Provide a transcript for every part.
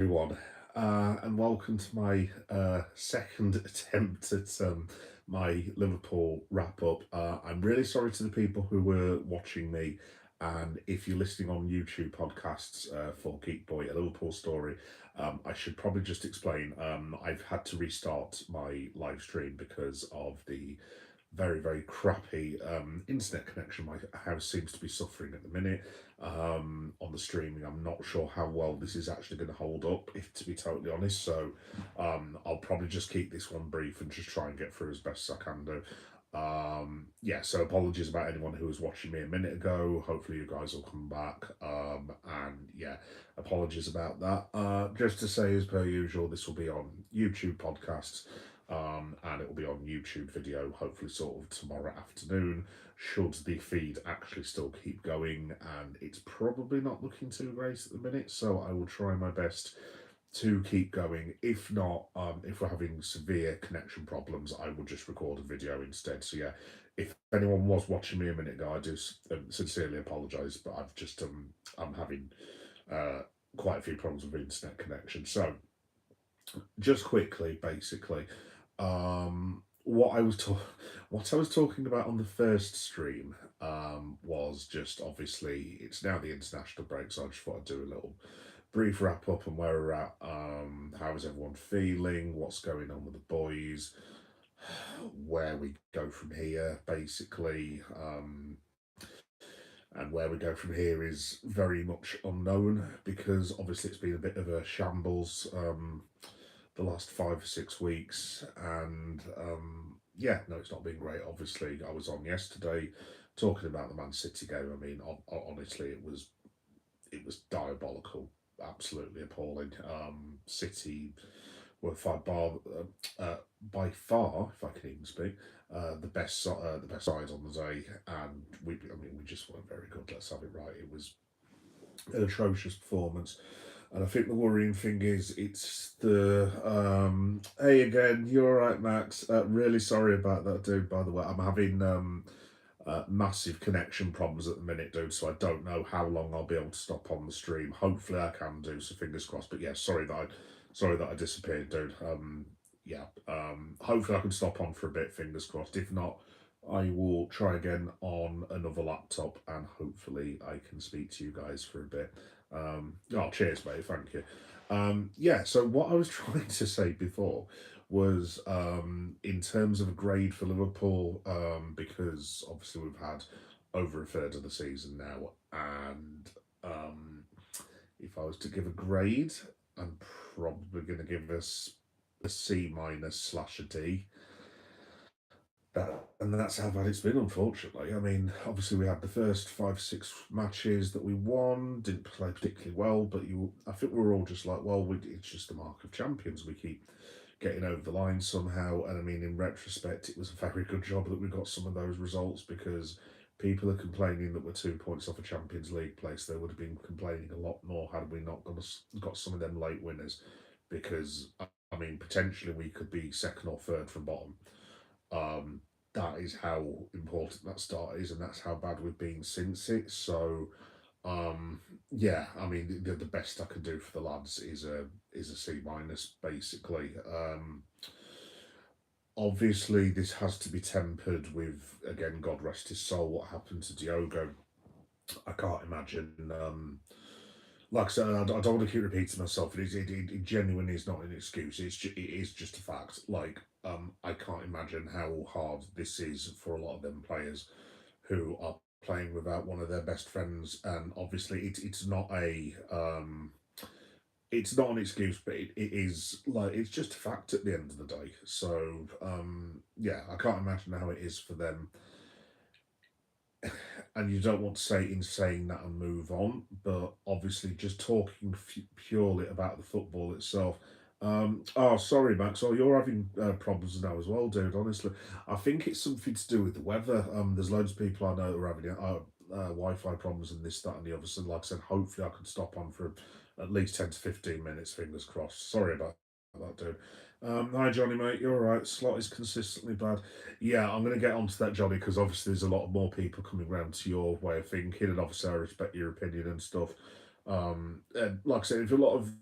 Everyone, and welcome to my second attempt at my Liverpool wrap up. I'm really sorry to the people who were watching me, and if you're listening on YouTube podcasts for Geek Boy, a Liverpool story, I should probably just explain. I've had to restart my live stream because of the very crappy internet connection my house seems to be suffering at the minute. On the streaming, I'm not sure how well this is actually going to hold up, if to be totally honest. So I'll probably just keep this one brief and just try and get through as best as I can do. Yeah, so apologies about anyone who was watching me a minute ago. Hopefully you guys will come back. And yeah, apologies about that. Just to say, as per usual, this will be on YouTube podcasts, and it will be on YouTube video, hopefully sort of tomorrow afternoon, should the feed actually still keep going, and it's probably not looking too great at the minute, so I will try my best to keep going. If not, if we're having severe connection problems, I will just record a video instead. So yeah, if anyone was watching me a minute ago, I do sincerely apologise, but I'm having quite a few problems with internet connection. So just quickly, basically, what what I was talking about on the first stream was just obviously it's now the international break, so I just thought I'd do a little brief wrap up on where we're at. How is everyone feeling? What's going on with the boys? Where we go from here, basically. And where we go from here is very much unknown because obviously it's been a bit of a shambles the last 5 or 6 weeks, and yeah, no, it's not been great. Obviously, I was on yesterday talking about the Man City game. I mean, honestly, it was diabolical, absolutely appalling. City were by far, if I can even speak, the best side on the day, and we just weren't very good. Let's have it right. It was an atrocious performance. And I think the worrying thing is it's the hey again, you're all right, Max. Really sorry about that, dude. By the way, I'm having massive connection problems at the minute, dude. So I don't know how long I'll be able to stop on the stream. Hopefully, I can do. So fingers crossed. But yeah, sorry that I disappeared, dude. Yeah. Hopefully, I can stop on for a bit. Fingers crossed. If not, I will try again on another laptop, and hopefully, I can speak to you guys for a bit. Oh, cheers, mate. Thank you. Yeah. So what I was trying to say before was in terms of a grade for Liverpool, because obviously we've had over a third of the season now, and if I was to give a grade, I'm probably going to give us a C minus slash a D. And that's how bad it's been, unfortunately. I mean, obviously we had the first 5 6 matches that we won, didn't play particularly well, but I think we were all just like, well, it's just the mark of champions. We keep getting over the line somehow. And I mean, in retrospect, it was a very good job that we got some of those results, because people are complaining that we're 2 points off a Champions League place. They would have been complaining a lot more had we not got some of them late winners, because I mean, potentially we could be second or third from bottom. Um, that is how important that start is, and that's how bad we've been since it. So, yeah, I mean, the best I can do for the lads is a C minus, basically. Obviously, this has to be tempered with, again, God rest his soul, what happened to Diogo. I can't imagine. Like I said, I don't want to keep repeating myself. It genuinely is not an excuse. It is just a fact. Like, I can't imagine how hard this is for a lot of them players who are playing without one of their best friends. And obviously, it's not an excuse, but it is, like, it's just a fact at the end of the day. So yeah, I can't imagine how it is for them. And you don't want to say in saying that and move on, but obviously just talking purely about the football itself. Oh, sorry, Max. Oh, you're having problems now as well, dude. Honestly, I think it's something to do with the weather. There's loads of people I know that are having Wi-Fi problems and this, that, and the other. So, like I said, hopefully I can stop on for at least 10 to 15 minutes. Fingers crossed. Sorry about that, dude. Hi, Johnny, mate. You're all right. Slot is consistently bad. Yeah, I'm going to get onto that, Johnny, because obviously there's a lot more people coming around to your way of thinking, and obviously I respect your opinion and stuff. And like I said, if a lot of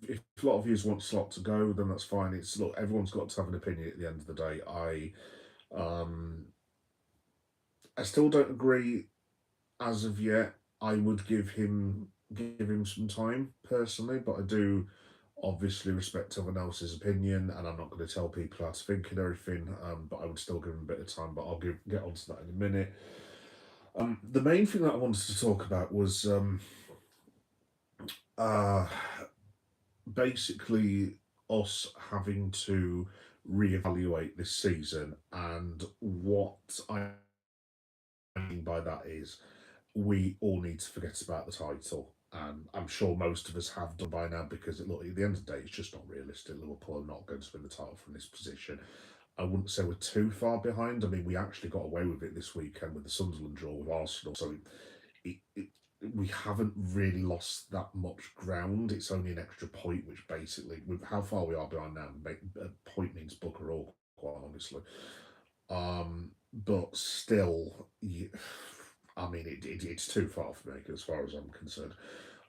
viewers want slot to go, then that's fine. It's look, everyone's got to have an opinion at the end of the day. Um I still don't agree as of yet. I would give him some time personally, but I do obviously respect everyone else's opinion, and I'm not going to tell people how to think and everything. But I would still give him a bit of time. But I'll get onto that in a minute. The main thing that I wanted to talk about was uh, basically us having to reevaluate this season, and what I mean by that is we all need to forget about the title. And I'm sure most of us have done by now because, look, at the end of the day, it's just not realistic. Liverpool are not going to win the title from this position. I wouldn't say we're too far behind. I mean, we actually got away with it this weekend with the Sunderland draw with Arsenal. So it we haven't really lost that much ground. It's only an extra point, which basically, with how far we are behind now, a point means bugger all, quite honestly. But still, I mean, it's too far for me as far as I'm concerned.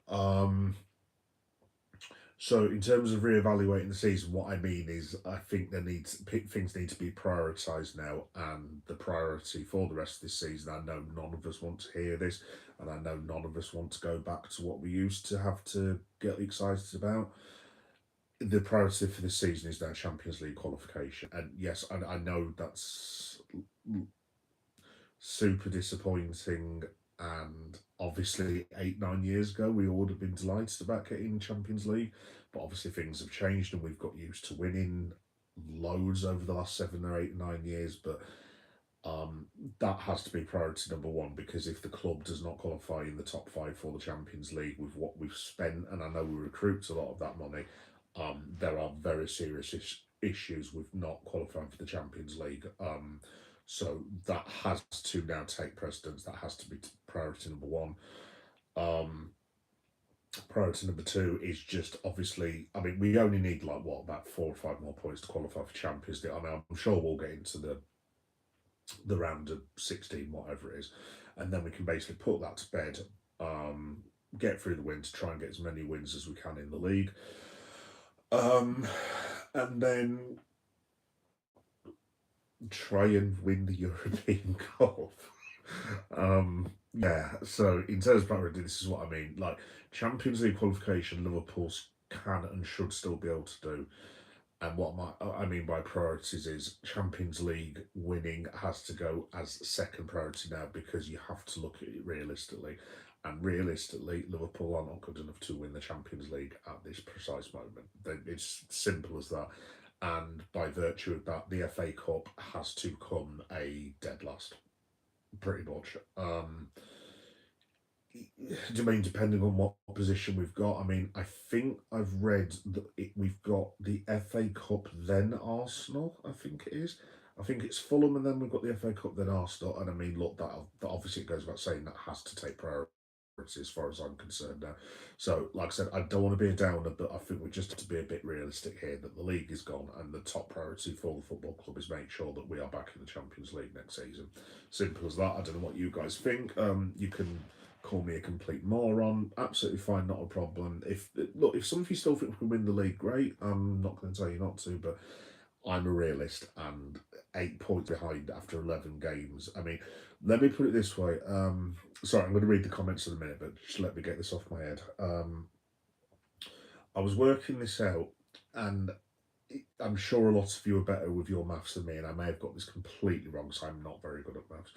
Um, so in terms of reevaluating the season, what I mean is I think things need to be prioritised now, and the priority for the rest of this season. I know none of us want to hear this, and I know none of us want to go back to what we used to have to get excited about. The priority for this season is now Champions League qualification, and yes, I know that's super disappointing. And obviously, 8, 9 years ago, we all would have been delighted about getting Champions League. But obviously, things have changed, and we've got used to winning loads over the last 7 or 8, 9 years. But um, that has to be priority number one, because if the club does not qualify in the top five for the Champions League with what we've spent, and I know we recruit a lot of that money, there are very serious issues with not qualifying for the Champions League. So that has to now take precedence. That has to be priority number one. Um, Priority number two is just obviously, I mean, we only need like what, about 4 or 5 more points to qualify for Champions League. I mean, I'm sure we'll get into the round of 16, whatever it is, and then we can basically put that to bed. Um, get through the win to try and get as many wins as we can in the league. Um, and then try and win the European Cup. Yeah, so in terms of priority, this is what I mean. Like Champions League qualification, Liverpool can and should still be able to do. And what I mean by priorities is Champions League winning has to go as second priority now, because you have to look at it realistically. And realistically, Liverpool are not good enough to win the Champions League at this precise moment. It's simple as that. And by virtue of that, the FA Cup has to come a dead last, pretty much. Do you mean depending on what position we've got? I mean, I think I've read that we've got the FA Cup, then Arsenal. I think it is. I think it's Fulham, and then we've got the FA Cup, then Arsenal. And I mean, look, that obviously it goes without saying that has to take priority as far as I'm concerned now. So, like I said, I don't want to be a downer, but I think we just have to be a bit realistic here that the league is gone, and the top priority for the football club is make sure that we are back in the Champions League next season. Simple as that. I don't know what you guys think. You can call me a complete moron. Absolutely fine, not a problem. If some of you still think we can win the league, great. I'm not going to tell you not to, but I'm a realist, and 8 points behind after 11 games. I mean, let me put it this way. Sorry, I'm going to read the comments in a minute, but just let me get this off my head. I was working this out, and I'm sure a lot of you are better with your maths than me, and I may have got this completely wrong, so I'm not very good at maths.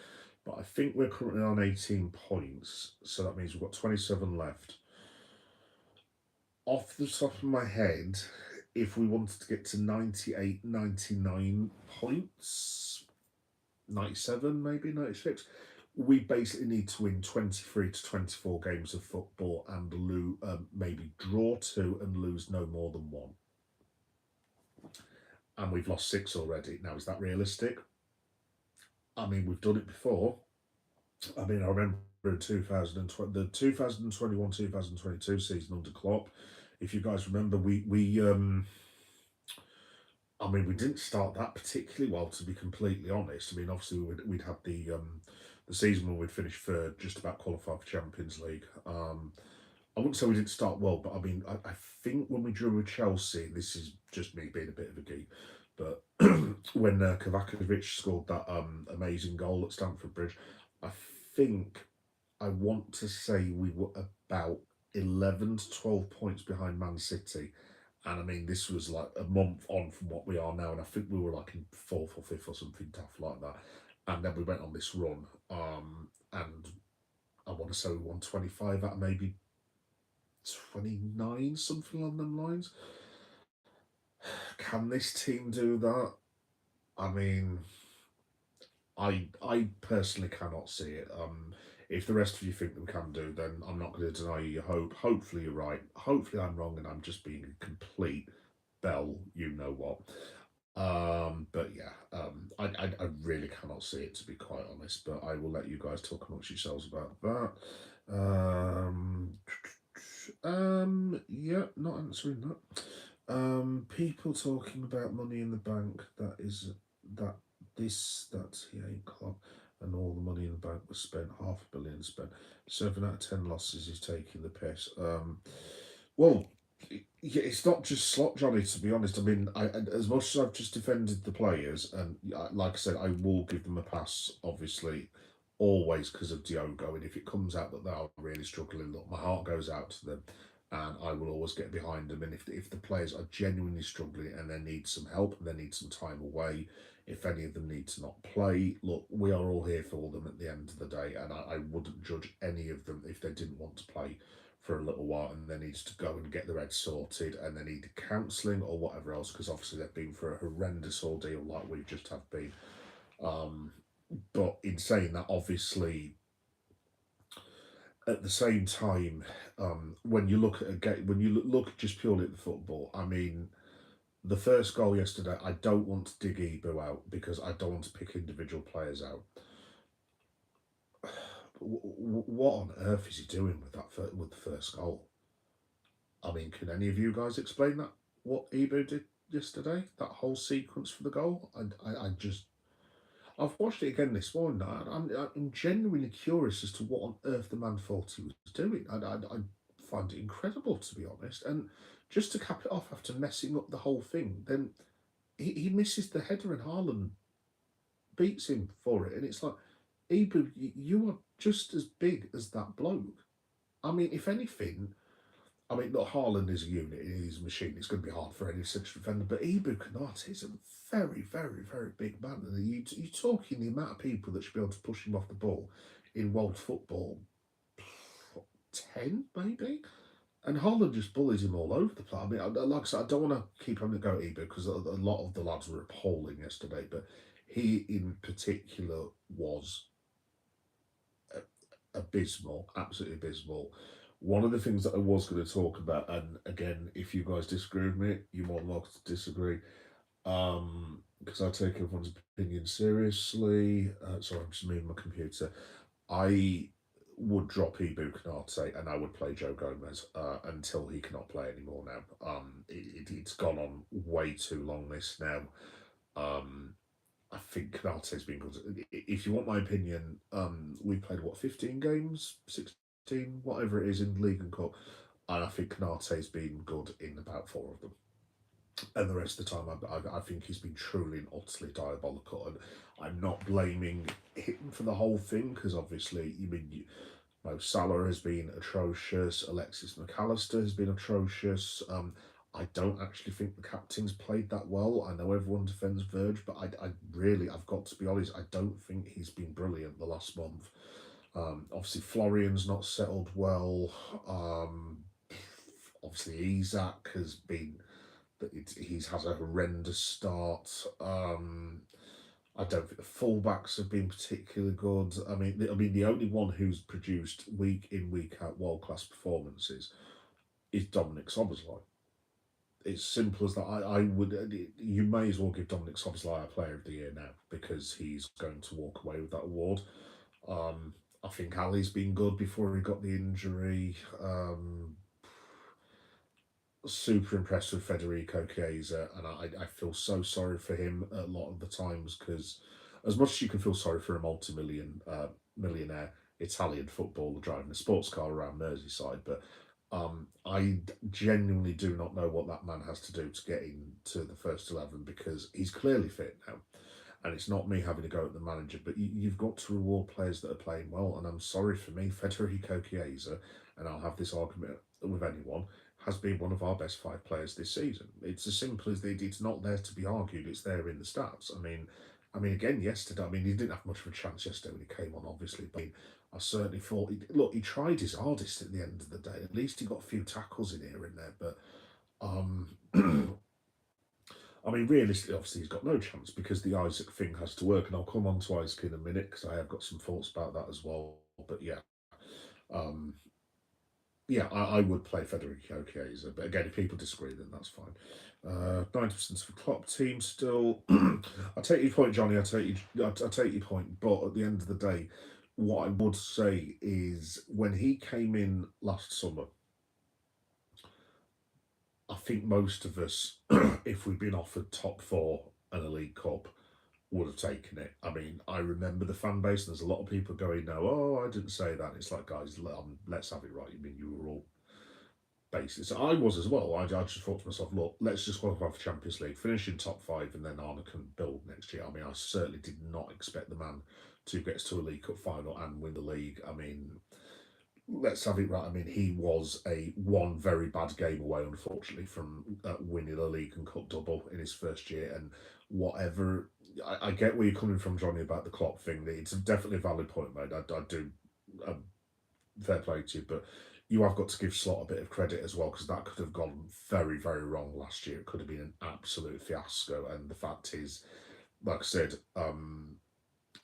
But I think we're currently on 18 points, so that means we've got 27 left. Off the top of my head, if we wanted to get to 98, 99 points, 97 maybe, 96, we basically need to win 23 to 24 games of football and maybe draw two and lose no more than one. And we've lost 6 already. Now, is that realistic? I mean, we've done it before. I mean, I remember in 2020, the 2021-2022 season under Klopp. If you guys remember, I mean, we didn't start that particularly well, to be completely honest. I mean, obviously we'd had the season where we'd finished third, just about qualified for Champions League. I wouldn't say we didn't start well, but I mean, I think when we drew with Chelsea, this is just me being a bit of a geek, but when Kovacevic scored that amazing goal at Stamford Bridge, I think I want to say we were about 11 to 12 points behind Man City. And I mean, this was like a month on from what we are now. And I think we were like in fourth or fifth or something tough like that. And then we went on this run. And I want to say we won 25 out of maybe 29, something along them lines. Can this team do that? I mean, I personally cannot see it. If the rest of you think that we can do, then I'm not going to deny you your hope. Hopefully you're right. Hopefully I'm wrong and I'm just being a complete bell. You know what? But yeah, I really cannot see it, to be quite honest. But I will let you guys talk amongst yourselves about that. Yeah, not answering that. People talking about money in the bank. That that TA club and all the money in the bank was spent. $500 million spent. 7 out of 10 losses is taking the piss. Well, yeah, it's not just slot Johnny. To be honest, I mean, as much as I've just defended the players, and like I said, I will give them a pass. Obviously, always because of Diogo, and if it comes out that they are really struggling, look, my heart goes out to them and I will always get behind them. And if the players are genuinely struggling and they need some help and they need some time away, if any of them need to not play, look, we are all here for them at the end of the day, and I wouldn't judge any of them if they didn't want to play for a little while and they needs to go and get their head sorted and they need counselling or whatever else, because obviously they've been for a horrendous ordeal like we just have been. Um, but in saying that, obviously at the same time, when you look at a game, when you look just purely at the football, I mean, the first goal yesterday, I don't want to dig Ebu out because I don't want to pick individual players out. What on earth is he doing with with the first goal? I mean, can any of you guys explain that? What Ebu did yesterday? That whole sequence for the goal? I just I've watched it again this morning. I'm genuinely curious as to what on earth the man thought he was doing. I find it incredible, to be honest. And just to cap it off after messing up the whole thing, then he misses the header and Haaland beats him for it. And it's like, Ibu, you are just as big as that bloke. I mean, if anything, I mean, look, Haaland is a unit, he's a machine. It's going to be hard for any central defender. But Ibu Kanate is a very, very, very big man. And you're talking the amount of people that should be able to push him off the ball in world football, 10 maybe? And Haaland just bullies him all over the place. I mean, like I said, I don't want to keep having to go at Ibu because a lot of the lads were appalling yesterday. But he in particular was abysmal, absolutely abysmal. One of the things that I was going to talk about, and again, if you guys disagree with me, you're more than welcome to disagree, because I take everyone's opinion seriously. Sorry, I'm just moving my computer. I would drop Ibu Kanate and I would play Joe Gomez until he cannot play anymore now. It's gone on way too long this now. Um, I think Canate's been good. If you want my opinion, we played what 15 games, 16, whatever it is in League and Cup, and I think Canate's been good in about 4 of them. And the rest of the time, I think he's been truly and utterly diabolical. And I'm not blaming him for the whole thing because obviously, Mo Salah has been atrocious. Alexis McAllister has been atrocious. I don't actually think the captain's played that well. I know everyone defends Verge, but I've got to be honest, I don't think he's been brilliant the last month. Obviously, Florian's not settled well. Obviously, Isak has been, he's has a horrendous start. I don't think the fullbacks have been particularly good. I mean, the only one who's produced week in week out world class performances is Dominic Szoboszlai. It's simple as that. I would. You may as well give Dominic Szoboszlai a Player of the Year now because he's going to walk away with that award. I think Ali's been good before he got the injury. Super impressed with Federico Chiesa, and I feel so sorry for him a lot of the times because, as much as you can feel sorry for a millionaire Italian footballer driving a sports car around Merseyside, but I genuinely do not know what that man has to do to get into the first 11 because he's clearly fit now. And it's not me having to go at the manager, but you've got to reward players that are playing well. And I'm sorry for me, Federico Chiesa, and I'll have this argument with anyone, has been one of our best 5 players this season. It's as simple as it's not there to be argued. It's there in the stats. I mean, again, yesterday. I mean, he didn't have much of a chance yesterday when he came on, obviously. But I certainly thought, look, he tried his hardest at the end of the day. At least he got a few tackles in here and there. But I mean, realistically, obviously, he's got no chance because the Isaac thing has to work, and I'll come on to Isaac in a minute because I have got some thoughts about that as well. But um, I would play Federico Chiesa, but again, if people disagree, then that's fine. 90% of the Klopp team still. I take your point, Johnny. I take your point, but at the end of the day, what I would say is when he came in last summer, I think most of us, if we'd been offered top 4 and a League Cup, would have taken it. I mean, I remember the fan base, and there's a lot of people going now, oh, I didn't say that. It's like, guys, let's have it right. I mean, you were all basically. So I was as well. I just thought to myself, look, let's just qualify for Champions League, finish in top 5, and then Arne can build next year. I mean, I certainly did not expect the man to get to a League Cup final and win the league. I mean, let's have it right. I mean, he was one very bad game away, unfortunately, from winning a league and cup double in his first year. And whatever, I get where you're coming from, Johnny, about the Klopp thing. It's definitely a valid point, mate. I do. Fair play to you, but you have got to give Slot a bit of credit as well because that could have gone very, very wrong last year. It could have been an absolute fiasco. And the fact is, like I said,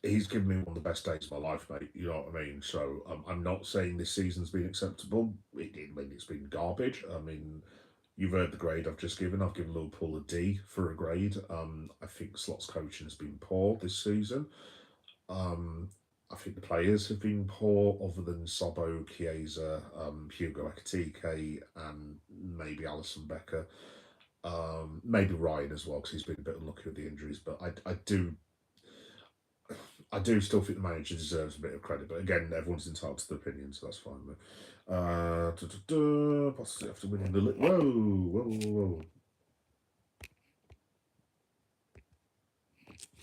he's given me one of the best days of my life, mate. You know what I mean? So I'm not saying this season's been acceptable. I mean, it's been garbage. I mean, you've heard the grade I've just given. I've given Liverpool a D for a grade. I think Slot's coaching has been poor this season. I think the players have been poor, other than Sobo, Chiesa, Hugo Ekitike, and maybe Alison Becker. Maybe Ryan as well, because he's been a bit unlucky with the injuries. But I do still think the manager deserves a bit of credit, but again, everyone's entitled to their opinion, so that's fine. Possibly after winning the whoa, whoa, whoa, whoa.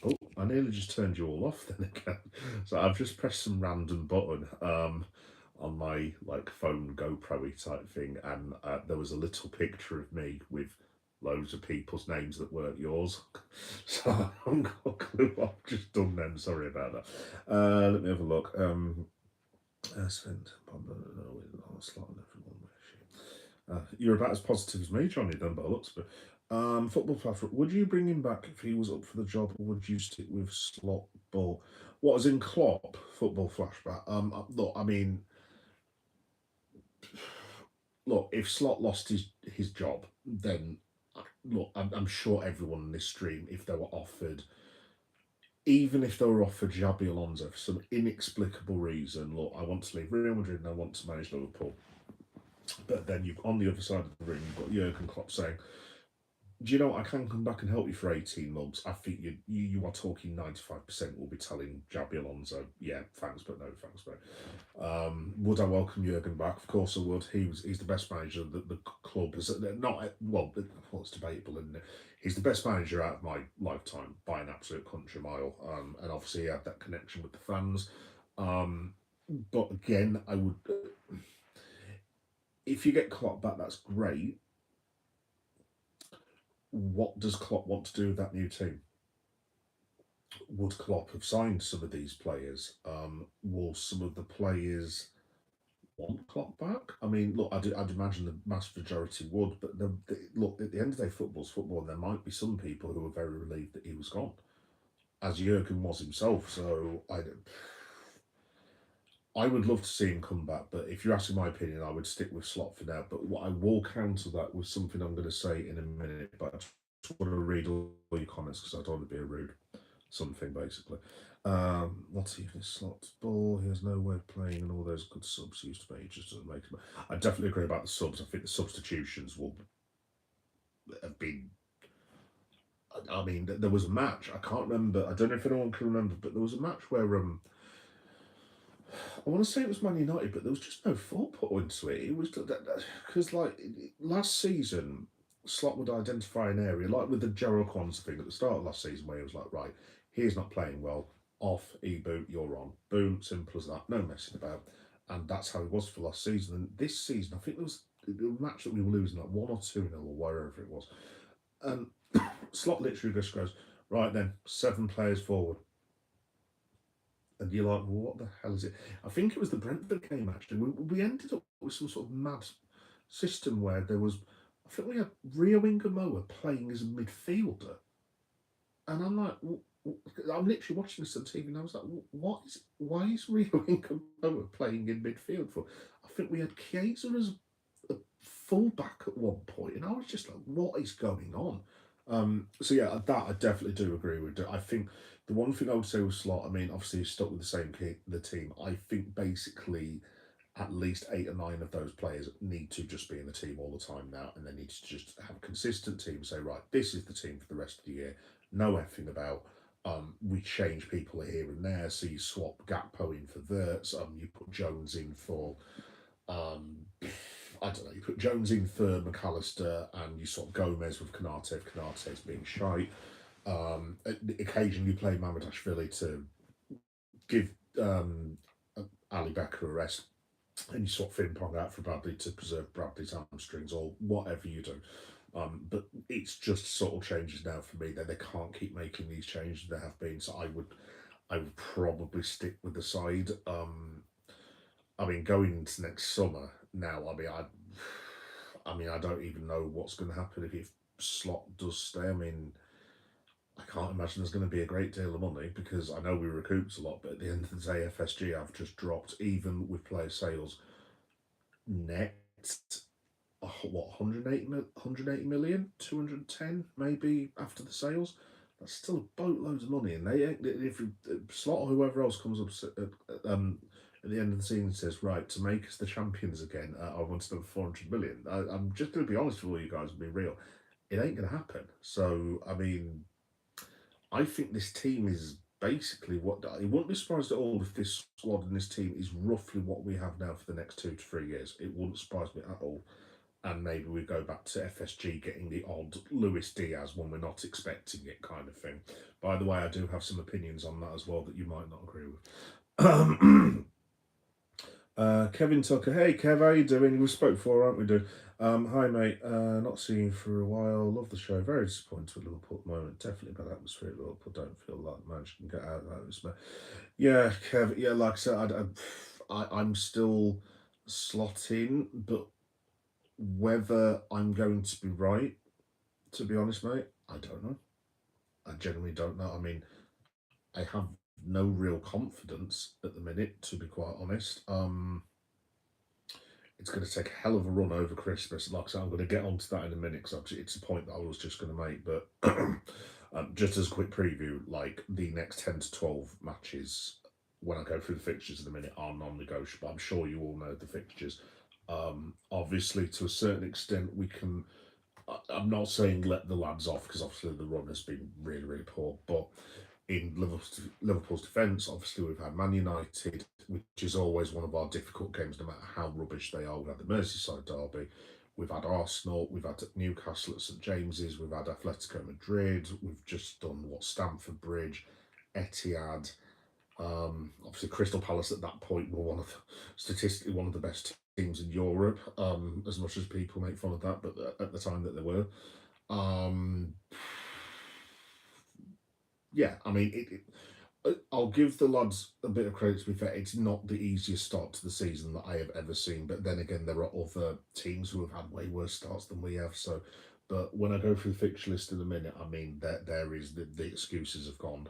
Oh, I nearly just turned you all off then again. So I've just pressed some random button on my like phone GoPro-y type thing, and there was a little picture of me with loads of people's names that weren't yours. So I haven't got a clue what I've just done then. Sorry about that. Let me have a look. You're about as positive as me, Johnny, then by the looks of it. Football platform. Would you bring him back if he was up for the job, or would you stick with Slot Ball? What was in Klopp football flashback? Look, I mean, look, if Slot lost his job, then look, I'm sure everyone in this stream, if they were offered, even if they were offered Xabi Alonso for some inexplicable reason, look, I want to leave Real Madrid and I want to manage Liverpool. But then you've on the other side of the ring, you've got Jurgen Klopp saying, do you know what? I can come back and help you for 18 months. I think you are talking 95% will be telling Xabi Alonso, yeah, thanks, but no thanks, mate. Would I welcome Jurgen back? Of course I would. He's the best manager that the club has not well, it's debatable, isn't it? He's the best manager out of my lifetime by an absolute country mile. And obviously he had that connection with the fans. But again, I would if you get Klopp back, that's great. What does Klopp want to do with that new team? Would Klopp have signed some of these players? Will some of the players want Klopp back? I mean, look, I'd imagine the mass majority would, but look, at the end of the day, football's football, and there might be some people who are very relieved that he was gone, as Jurgen was himself. So I would love to see him come back, but if you're asking my opinion, I would stick with Slot for now. But what I will counter that with something I'm going to say in a minute, but I just want to read all your comments because I don't want to be a rude something, basically. What's even Slot's ball? He has no way of playing, and all those good subs used to be. He just doesn't make them. I definitely agree about the subs. I think the substitutions will have been. I mean, there was a match. I can't remember. I don't know if anyone can remember, but there was a match where I want to say it was Man United, but there was just no thought put into it. It was because like last season, Slot would identify an area, like with the Gerald Kwanzaa thing at the start of last season, where he was like, right, he's not playing well, off, e-boot, you're on. Boom, simple as that, no messing about. And that's how it was for last season. And this season, I think there was a match that we were losing like 1 or 2-0 or wherever it was. And Slot literally just goes, right then, 7 players forward. And you're like, well, what the hell is it? I think it was the Brentford game actually. We ended up with some sort of mad system where there was, I think we had Rio Ingamoa playing as a midfielder, and I'm like, I'm literally watching this on TV, and I was like, why is Rio Ingamoa playing in midfield for? I think we had Chiesa as a fullback at one point, and I was just like, what is going on? So yeah, that I definitely do agree with. I think the one thing I would say with Slot, I mean, obviously he's stuck with the same the team. I think basically at least 8 or 9 of those players need to just be in the team all the time now, and they need to just have a consistent team. Say, right, this is the team for the rest of the year. No effing about. We change people here and there, so you swap Gakpo in for Verts. You put Jones in for I don't know, you put Jones in for McAllister and you sort of Gomez with Canate if Canate's being shite. Occasionally you play Mamadashvili to give Ali Becker a rest, and you swap Frimpong out for Bradley to preserve Bradley's hamstrings or whatever you do. But it's just subtle changes now for me that they can't keep making these changes there have been. So I would probably stick with the side. I mean, going into next summer now. I mean, I don't even know what's going to happen if Slot does stay. I mean, I can't imagine there's going to be a great deal of money because I know we recouped a lot, but at the end of the day, FSG have just dropped, even with player sales, net, what, 180 million, 210 maybe after the sales. That's still a boatload of money, and they if Slot or whoever else comes up at the end of the season says, right, to make us the champions again, I want another 400 million. I'm just going to be honest with all you guys and be real. It ain't going to happen. So, I mean, I think this team is basically what. It wouldn't be surprised at all if this squad and this team is roughly what we have now for the next 2 to 3 years. It wouldn't surprise me at all. And maybe we go back to FSG getting the odd Luis Diaz when we're not expecting it, kind of thing. By the way, I do have some opinions on that as well that you might not agree with. Kevin Tucker, hey Kev, how you doing? We spoke before, aren't we, dude? Hi mate, not seen you for a while. Love the show. Very disappointed with Liverpool at the moment. Definitely bad atmosphere at Liverpool. Don't feel like Manchester can get out of that atmosphere. Yeah, Kev. Yeah, like I said, I'm still slotting, but whether I'm going to be right, to be honest, mate, I don't know. I genuinely don't know. I mean, I have no real confidence at the minute, to be quite honest. It's going to take a hell of a run over Christmas. Like I said, I'm going to get onto that in a minute because it's a point that I was just going to make. But just as a quick preview, like the next 10 to 12 matches, when I go through the fixtures in a minute, are non-negotiable. I'm sure you all know the fixtures. Obviously, to a certain extent, we can. I'm not saying let the lads off because obviously the run has been really, really poor. But in Liverpool's defence, obviously we've had Man United, which is always one of our difficult games, no matter how rubbish they are. We've had the Merseyside derby, we've had Arsenal, we've had Newcastle at St James's, we've had Atletico Madrid, we've just done Stamford Bridge, Etihad. Obviously, Crystal Palace at that point were statistically one of the best teams in Europe. As much as people make fun of that, but at the time that they were. Yeah, I mean, I'll give the lads a bit of credit. To be fair, it's not the easiest start to the season that I have ever seen. But then again, there are other teams who have had way worse starts than we have. So, but when I go through the fixture list in a minute, I mean, there is the excuses have gone.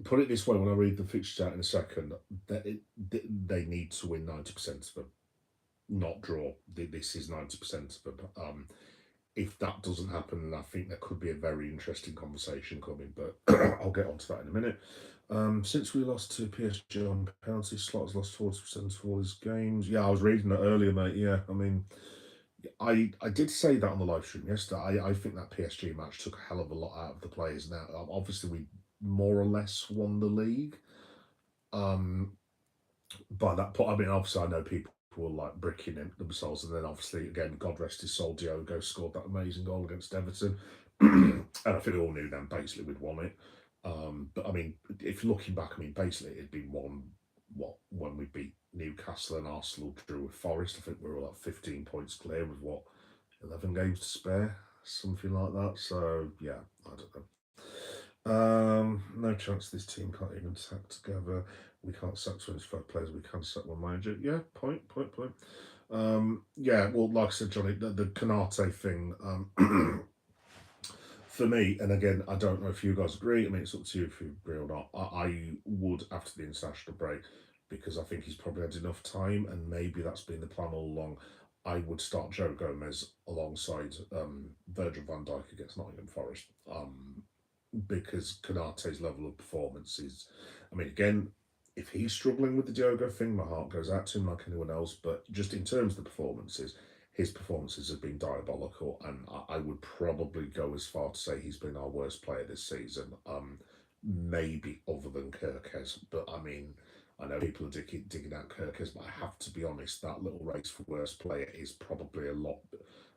Put it this way: when I read the fixtures out in a second, they need to win 90% of them, not draw. This is 90% of them. If that doesn't happen, then I think there could be a very interesting conversation coming, but I'll get onto that in a minute. Since we lost to PSG on penalty, Slot has lost 40% of all his games. Yeah, I was reading that earlier, mate. Yeah, I mean, I did say that on the live stream yesterday. I think that PSG match took a hell of a lot out of the players. Now, obviously, we more or less won the league. Um, by that point, I mean, obviously, I know people were like bricking him themselves, and then obviously, again, God rest his soul, Diogo scored that amazing goal against Everton, and I think we all knew then basically we'd won it. But I mean, if you're looking back, I mean, basically it'd been one what when we beat Newcastle and Arsenal drew with Forest. I think we were like 15 points clear with what 11 games to spare, something like that. So yeah, I don't know. No chance this team can't even sack together. We can't sack 25 players, we can sack one manager. Yeah, point. Yeah, well, like I said, Johnny, the Canate thing, for me, and again, I don't know if you guys agree. I mean, it's up to you if you agree or not. I would, after the international break, because I think he's probably had enough time, and maybe that's been the plan all along. I would start Joe Gomez alongside Virgil van Dijk against Nottingham Forest. Because Kanate's level of performance is, I mean, again, if he's struggling with the Diogo thing, my heart goes out to him like anyone else. But just in terms of the performances, his performances have been diabolical, and I would probably go as far to say he's been our worst player this season. Maybe other than Kirkes, but I mean, I know people are digging out Kirkes, but I have to be honest, that little race for worst player is probably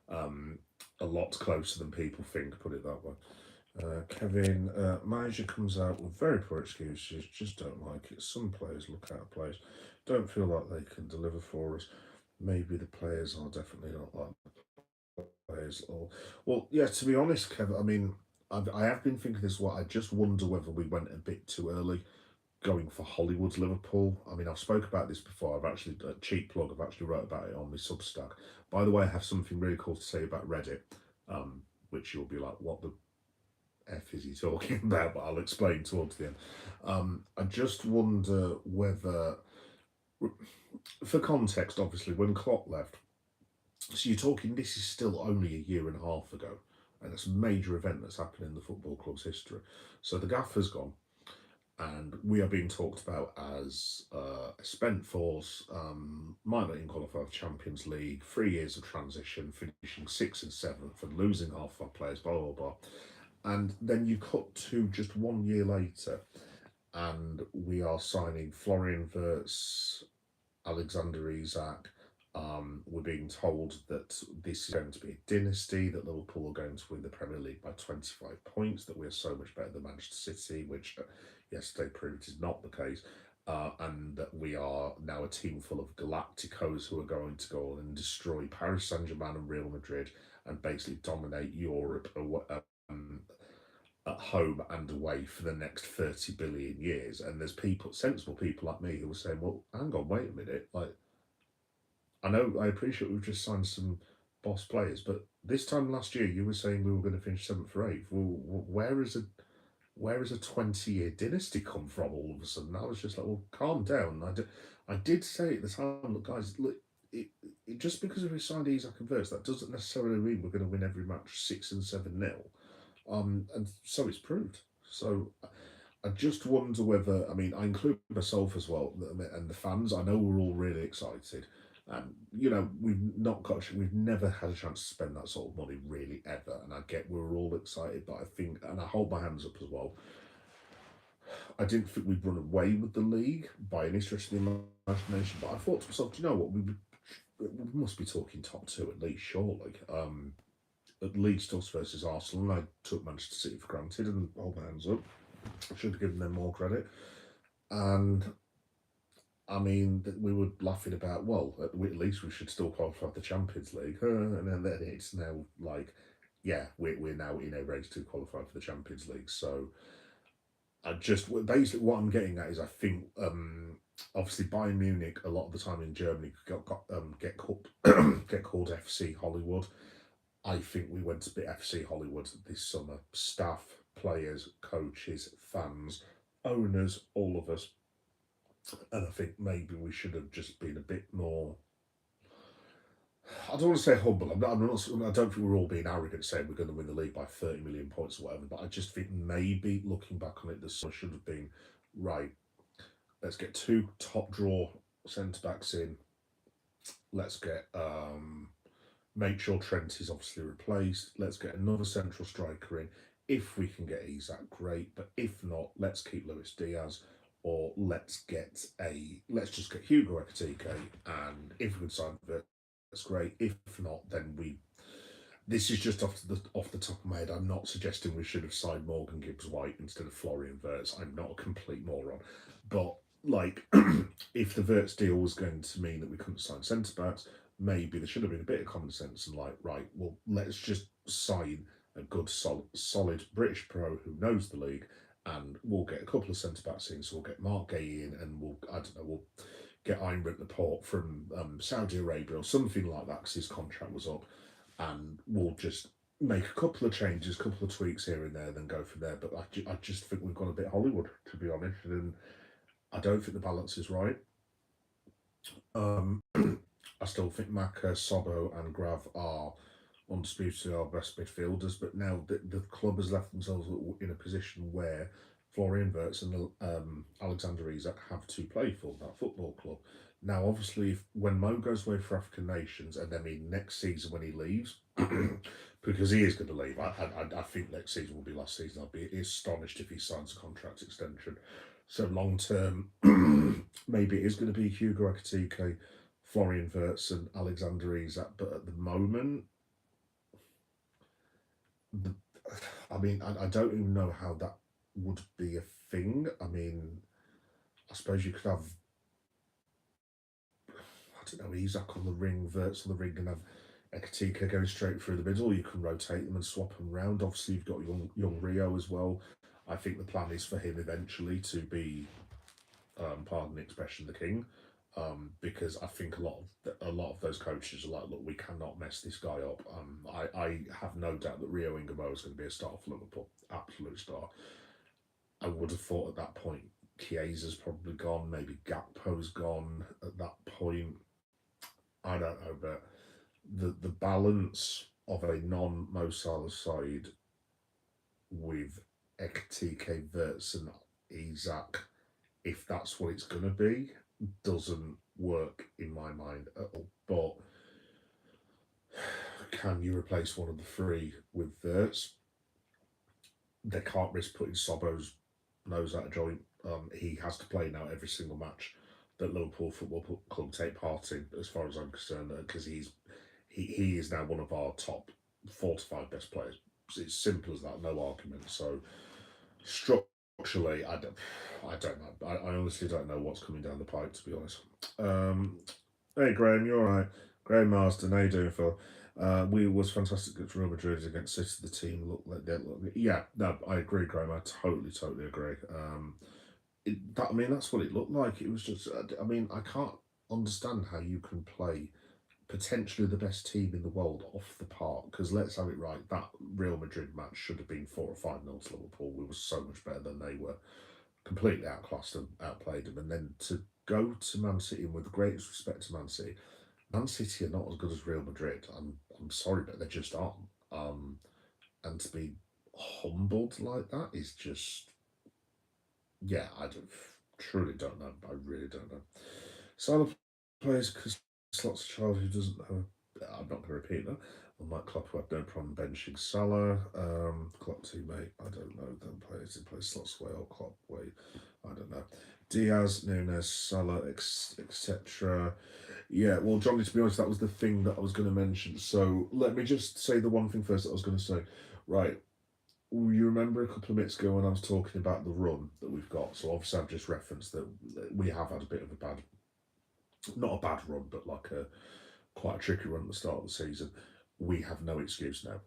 um, a lot closer than people think. Put it that way. Kevin, manager comes out with very poor excuses, just don't like it. Some players look out of place, don't feel like they can deliver for us. Maybe the players are definitely not like the players. Or, well, yeah, to be honest, Kevin, I mean, I have been thinking this. What I just wonder whether we went a bit too early going for Hollywood's Liverpool. I mean, I've spoke about this before. I've actually a cheap plug. I've actually wrote about it on my Substack. By the way, I have something really cool to say about Reddit, which you'll be like, what the F is he talking about? But I'll explain towards the end. I just wonder whether, for context, obviously, when Klopp left, so you're talking, this is still only a year and a half ago, and it's a major event that's happened in the football club's history. So the gaffer's gone, and we are being talked about as a spent force, might not even qualify for Champions League, 3 years of transition, finishing sixth and seventh, and losing half our players, blah, blah, blah. And then you cut to just 1 year later, and we are signing Florian Wirtz, Alexander Isak. We're being told that this is going to be a dynasty, that Liverpool are going to win the Premier League by 25 points, that we're so much better than Manchester City, which yesterday proved is not the case. And that we are now a team full of Galacticos who are going to go on and destroy Paris Saint-Germain and Real Madrid and basically dominate Europe at home and away for the next 30 billion years. And there's people, sensible people like me, who are saying, well, hang on, wait a minute. Like, I know, I appreciate we've just signed some boss players, but this time last year you were saying we were going to finish seventh or eighth. Well, where is a 20-year dynasty come from all of a sudden? I was just like, well, calm down. I did say at the time, look, guys, look, just because we signed Isaac and Verse, that doesn't necessarily mean we're going to win every match 6 and 7-0. And so it's proved. So I just wonder whether, I mean, I include myself as well, and the fans. I know we're all really excited. We've never had a chance to spend that sort of money really ever. And I get we're all excited, but I think, and I hold my hands up as well, I didn't think we'd run away with the league by any stretch of the imagination. But I thought to myself, do you know what? We must be talking top two at least, surely. At least us versus Arsenal, and I took Manchester City for granted and hold my hands up. I should have given them more credit. And I mean, we were laughing about, well, at least we should still qualify for the Champions League. And then it's now like, yeah, we're now in a race to qualify for the Champions League. So I just, basically what I'm getting at is I think, obviously Bayern Munich, a lot of the time in Germany, get called FC Hollywood. I think we went to bit FC Hollywood this summer. Staff, players, coaches, fans, owners, all of us. And I think maybe we should have just been a bit more. I don't want to say humble. I don't think we're all being arrogant saying we're going to win the league by 30 million points or whatever. But I just think maybe looking back on it, the summer should have been right. Let's get two top draw centre backs in. Let's get make sure Trent is obviously replaced. Let's get another central striker in. If we can get Isak, great. But if not, let's keep Luis Diaz. or let's just get Hugo Ekitike, and if we can sign Vert, that's great. If not, then we. This is just off the top of my head. I'm not suggesting we should have signed Morgan Gibbs White instead of Florian Wirtz. I'm not a complete moron, but like, if the Wirtz deal was going to mean that we couldn't sign centre backs, maybe there should have been a bit of common sense and like, right, well, let's just sign a good, solid British pro who knows the league, and we'll get a couple of centre backs in. So we'll get Mark Gay in, and I don't know, we'll get Einrich Laporte from Saudi Arabia or something like that because his contract was up, and we'll just make a couple of changes, a couple of tweaks here and there, then go from there. But I just think we've gone a bit Hollywood, to be honest, and I don't think the balance is right. Um, I still think Maka, Sobo, and Grav are undisputed our best midfielders, but now the club has left themselves in a position where Florian Wirtz and Alexander Isak have to play for that football club. Now, obviously, when Mo goes away for African nations, and then next season when he leaves, because he is going to leave, I think next season will be last season. I'll be astonished if he signs a contract extension. So long term, maybe it is going to be Hugo Ekitike, Florian Wirtz, and Alexander Isak. But at the moment, the, I mean, I don't even know how that would be a thing. I mean, I suppose you could have, I don't know, Isak on the ring, Wirtz on the ring, and have Ekitike going straight through the middle. You can rotate them and swap them around. Obviously, you've got young Rio as well. I think the plan is for him eventually to be, pardon the expression, the king. Because I think a lot of those coaches are like, look, we cannot mess this guy up. I have no doubt that Rio Ingamo is going to be a star for Liverpool, absolute star. I would have thought at that point Chiesa's probably gone, maybe Gakpo's gone at that point. I don't know, but the balance of a non Mo Salah side with Ekitike, Wirtz, and Isak, if that's what it's going to be, doesn't work in my mind at all. But can you replace one of the three with Wirtz? They can't risk putting Sobo's nose out of joint. He has to play now every single match that Liverpool Football Club take part in, as far as I'm concerned, because he is now one of our top 4 to 5 best players. It's simple as that, no argument. So structurally, I don't know. I honestly don't know what's coming down the pipe, to be honest. Hey Graham, you alright? Graham Marsden, how you doing, Phil? We was fantastic against Real Madrid, against City. The team looked like they look. Yeah, no, I agree, Graham. I totally agree. I mean, that's what it looked like. It was just. I mean, I can't understand how you can play potentially the best team in the world off the park. Because let's have it right, that Real Madrid match should have been 4 or 5 nil to Liverpool. We were so much better than they were. Completely outclassed them, outplayed them, and then to go to Man City, and with the greatest respect to Man City, Man City are not as good as Real Madrid. I'm sorry, but they just aren't. And to be humbled like that is just, yeah, truly don't know. I really don't know. Salah plays because slots a child who doesn't have. I'm not going to repeat that. Unlike Klopp, who had no problem benching Salah. Klopp teammate, I don't know. Then plays slots away or Klopp way. I don't know. Diaz, Nunes, Salah, etc. Yeah, well, Johnny, to be honest, that was the thing that I was going to mention. So let me just say the one thing first that I was going to say. Right, you remember a couple of minutes ago when I was talking about the run that we've got? So obviously I've just referenced that we have had a bit of a bad, not a bad run, but like a quite a tricky run at the start of the season. We have no excuse now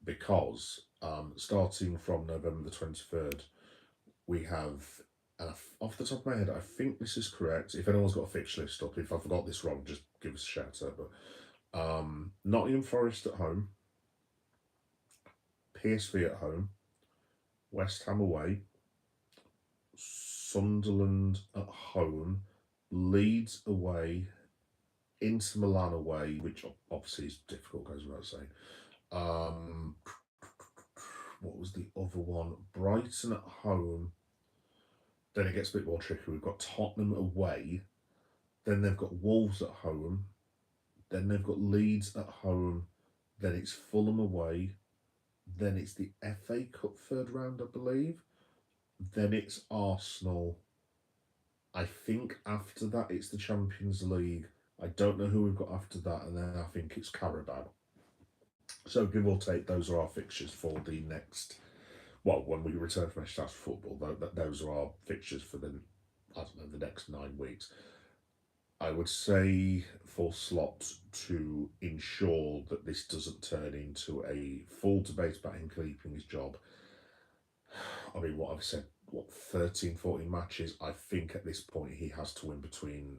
because starting from November the 23rd, we have, and off the top of my head, I think this is correct. If anyone's got a fixture list up, if I've got this wrong, just give us a shout out. But Nottingham Forest at home, PSV at home, West Ham away, Sunderland at home, Leeds away, Inter Milan away, which obviously is difficult, goes without saying. What was the other one? Brighton at home. Then it gets a bit more tricky. We've got Tottenham away. Then they've got Wolves at home. Then they've got Leeds at home. Then it's Fulham away. Then it's the FA Cup third round, I believe. Then it's Arsenal. I think after that it's the Champions League. I don't know who we've got after that, and then I think it's Carabao. So give or take, those are our fixtures for the next. Well, when we return from international football, those are our fixtures for the, I don't know, the next 9 weeks. I would say for Slot to ensure that this doesn't turn into a full debate about him keeping his job. I mean, what I've said, what, 13, 14 matches? I think at this point he has to win between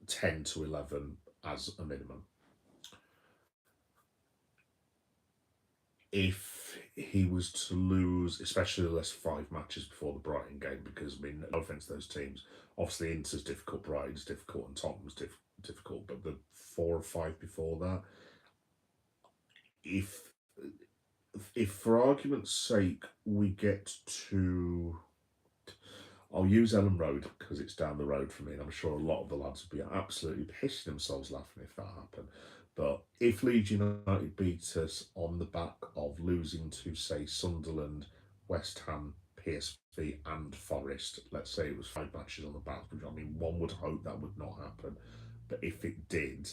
10 to 11 as a minimum. If he was to lose, especially the last 5 matches before the Brighton game, because I mean, no offense to those teams, obviously Inter's difficult, Brighton's difficult, and Tottenham's difficult, but the 4 or 5 before that, if if for argument's sake we get to, I'll use Ellen Road because it's down the road from me, and I'm sure a lot of the lads would be absolutely pissing themselves laughing if that happened. But if Leeds United beat us on the back of losing to, say, Sunderland, West Ham, PSV, and Forest, let's say it was 5 matches on the back, which I mean, one would hope that would not happen. But if it did,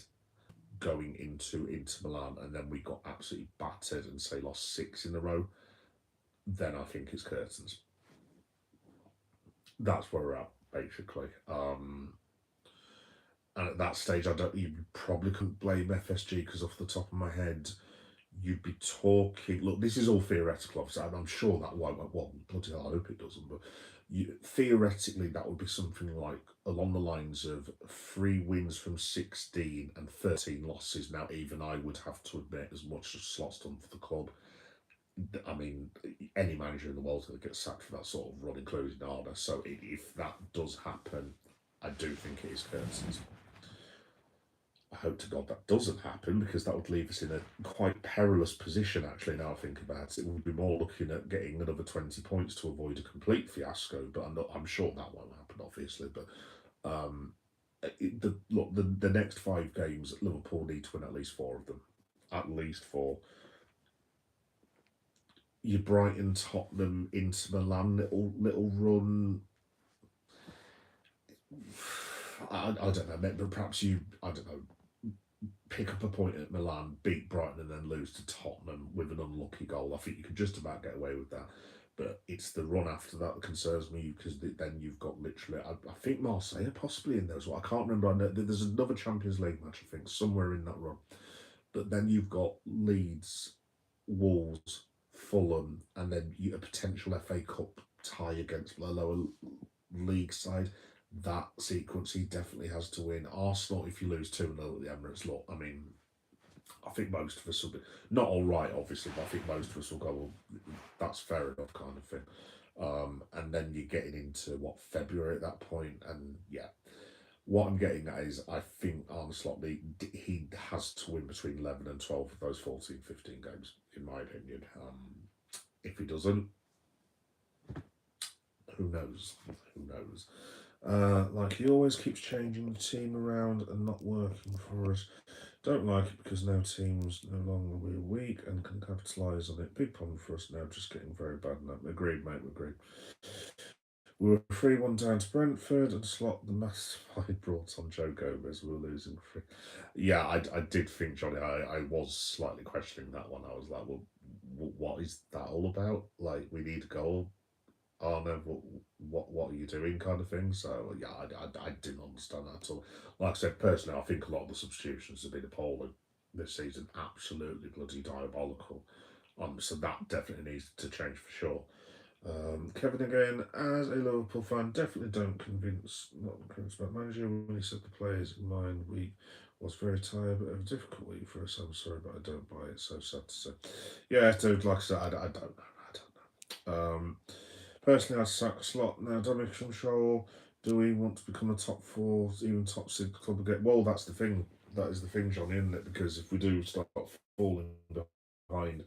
going into Milan, and then we got absolutely battered and say lost 6 in a row, then I think it's curtains. That's where we're at basically. And at that stage, I don't. You probably couldn't blame FSG because off the top of my head, you'd be talking. Look, this is all theoretical, obviously, and I'm sure that won't. Well, bloody hell, I hope it doesn't. But theoretically, that would be something like along the lines of 3 wins from 16 and 13 losses. Now, even I would have to admit, as much as Slot's done for the club, I mean, any manager in the world's going to get sacked for that sort of run, including Arda. So if that does happen, I do think it is curtains. I hope to God that doesn't happen because that would leave us in a quite perilous position, actually, now I think about it. We'd be more looking at getting another 20 points to avoid a complete fiasco, but I'm sure that won't happen, obviously. But the next 5 games, Liverpool need to win at least 4 of them. At least 4. Your Brighton, Tottenham, Inter Milan little run. I don't know, but perhaps I don't know, pick up a point at Milan, beat Brighton, and then lose to Tottenham with an unlucky goal. I think you could just about get away with that. But it's the run after that that concerns me because then you've got literally, I think Marseille are possibly in there as well. I can't remember. I know there's another Champions League match, I think, somewhere in that run. But then you've got Leeds, Wolves, Fulham, and then a potential FA Cup tie against the lower league side. That sequence he definitely has to win. Arsenal, if you lose 2-0 at the Emirates, look, I mean, I think most of us will be not all right, obviously, but I think most of us will go, well, that's fair enough, kind of thing. And then you're getting into what, February at that point, and yeah, what I'm getting at is I think Arne Slot, he has to win between 11 and 12 of those 14, 15 games, in my opinion. If he doesn't, who knows? Who knows? Like he always keeps changing the team around and not working for us. Don't like it because now teams no longer we're weak and can capitalise on it. Big problem for us now, just getting very bad now. Agreed, mate, agreed. We were 3-1 down to Brentford and Slot the massive brought on Joe Gomez. We were losing 3. Yeah, I did think, Johnny, I was slightly questioning that one. I was like, well, what is that all about? Like, we need a goal. Oh no, what are you doing, kind of thing. So yeah, I didn't understand that at all. Like I said, personally, I think a lot of the substitutions have been appalling this season, absolutely bloody diabolical. So that definitely needs to change for sure. Kevin again, as a Liverpool fan, definitely not convinced about manager when he said the players in mind week was very tired, but a difficult week for us. I'm sorry, but I don't buy it. So sad to say. Yeah, dude, like I said, I don't know. I don't know. Personally, I'd sack Slot now. Damage control. Do we want to become a top 4, even top 6 club again? Well, that's the thing. That is the thing, Johnny, isn't it? Because if we do start falling behind,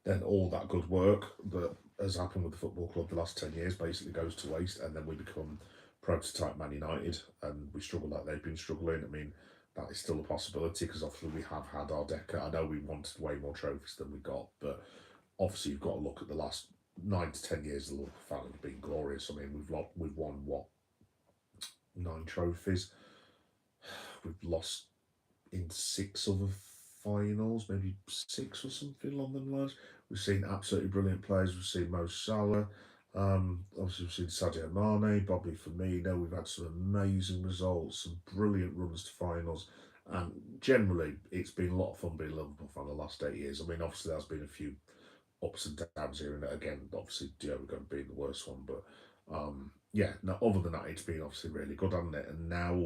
then all that good work that has happened with the football club the last 10 years basically goes to waste, and then we become prototype Man United and we struggle like they've been struggling. I mean, that is still a possibility because obviously we have had our decade. I know we wanted way more trophies than we got, but obviously you've got to look at the last 9 to 10 years, the Liverpool family have been glorious. I mean, we've won what, 9 trophies. We've lost in six other finals, maybe six or something along them lines. We've seen absolutely brilliant players. We've seen Mo Salah. Obviously, we've seen Sadio Mane, Bobby Firmino. We've had some amazing results, some brilliant runs to finals. And generally, it's been a lot of fun being a Liverpool fan the last 8 years. I mean, obviously, there's been a few ups and downs here and there. Again, obviously, Diogo being the worst one. But yeah, no, other than that, it's been obviously really good, hasn't it? And now,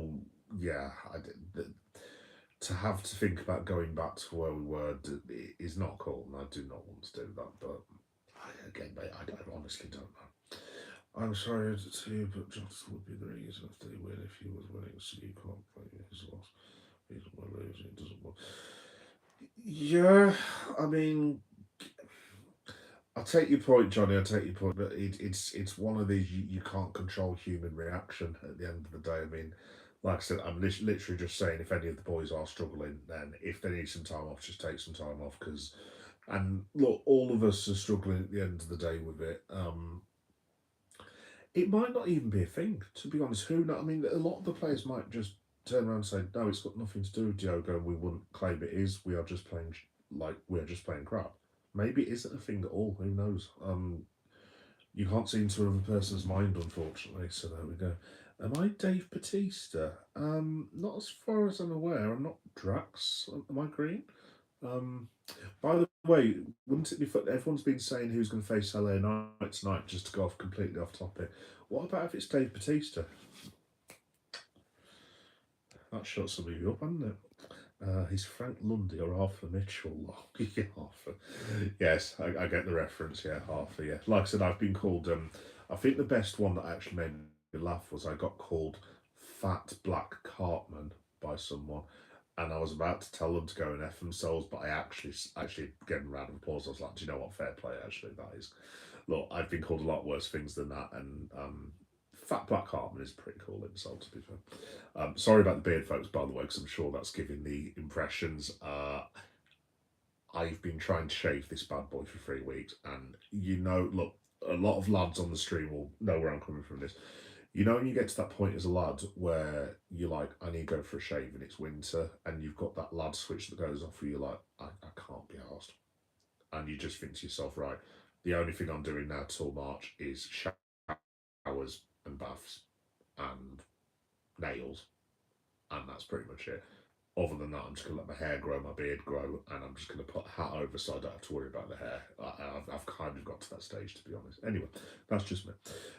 yeah, to have to think about going back to where we were is not cool, and I do not want to do that. But again, mate, I honestly don't know. I'm sorry to see you, but Johnson would be the reason if they win. If he was winning, so you can't play his loss. He's not losing. It doesn't work. Yeah, I mean, I take your point, Johnny. I take your point, but it's one of these you can't control human reaction at the end of the day. I mean, like I said, I'm literally just saying if any of the boys are struggling, then if they need some time off, just take some time off. Because, and look, all of us are struggling at the end of the day with it. It might not even be a thing, to be honest. Who knows? I mean, a lot of the players might just turn around and say, "No, it's got nothing to do with Diogo. We wouldn't claim it is. We are just playing like we're just playing crap." Maybe it isn't a thing at all. Who knows? You can't see into another person's mind, unfortunately. So there we go. Am I Dave Batista? Not as far as I'm aware. I'm not Drax. Am I green? Um, by the way, wouldn't it be fun? Everyone's been saying who's going to face LA Knight tonight, just to go off completely off topic. What about if it's Dave Batista? That shuts some of you up, hasn't it? He's Frank Lundy or Arthur Mitchell. Yeah, Arthur. Yes, I get the reference. Yeah, Arthur. Yeah, like I said, I've been called. I think the best one that actually made me laugh was I got called Fat Black Cartman by someone, and I was about to tell them to go and f themselves, but I actually getting a round of applause. I was like, do you know what? Fair play. Actually, that is. Look, I've been called a lot worse things than that, and Fat Black Hartman is a pretty cool insult, to be fair. Sorry about the beard, folks, by the way, because I'm sure that's giving the impressions. I've been trying to shave this bad boy for 3 weeks, and look, a lot of lads on the stream will know where I'm coming from this. You know, when you get to that point as a lad where you're like, I need to go for a shave and it's winter, and you've got that lad switch that goes off where you're like, I can't be arsed. And you just think to yourself, right, the only thing I'm doing now till March is showers and baths and nails, and that's pretty much it. Other than that, I'm just going to let my hair grow, my beard grow, and I'm just going to put a hat over so I don't have to worry about the hair. I've kind of got to that stage, to be honest. Anyway, that's just me.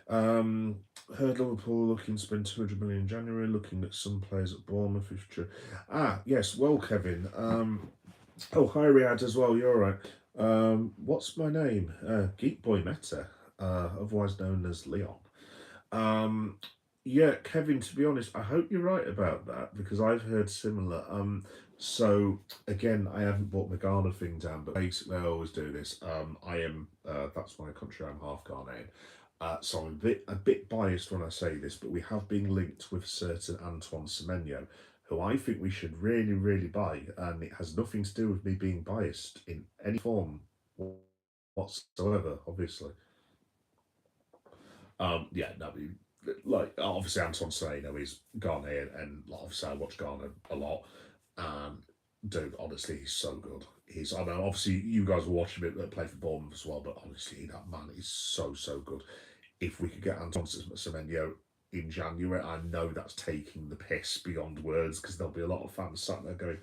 Heard Liverpool looking to spend 200 million in January, looking at some players at Bournemouth, if true. Yes, well, Kevin. Oh, hi, Riyadh, as well. You're all right. What's my name? Geek Boy Meta, otherwise known as Leon. Um, yeah, Kevin, to be honest, I hope you're right about that because I've heard similar. So again, I haven't brought my Ghana thing down, but basically I always do this. That's my country, I'm half Ghanaian. So I'm a bit biased when I say this, but we have been linked with certain Antoine Semenyo, who I think we should really, really buy, and it has nothing to do with me being biased in any form whatsoever, obviously. Yeah, no, like obviously Anton Seno is Ghanaian, and obviously I watch Ghana a lot. And dude, honestly, he's so good. I mean, obviously you guys will watch him play for Bournemouth as well, but honestly, that man is so good. If we could get Anton Semenyo in January, I know that's taking the piss beyond words because there'll be a lot of fans sat there going,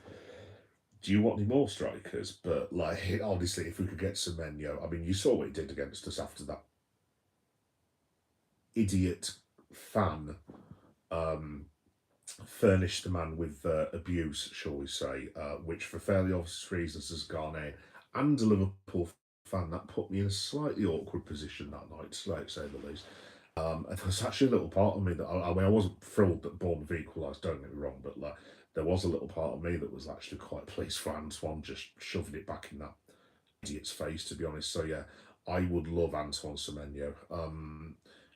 "Do you want any more strikers?" But like, honestly, if we could get Semenyo, I mean, you saw what he did against us after that idiot fan um, furnished the man with abuse, shall we say, which for fairly obvious reasons as Garnet and a Liverpool fan, that put me in a slightly awkward position that night, to say the least. And there was actually a little part of me that, I mean, I wasn't thrilled that Bournemouth equalised, don't get me wrong, but like, there was a little part of me that was actually quite pleased for Antoine just shoving it back in that idiot's face, to be honest. So yeah, I would love Antoine Semenyo.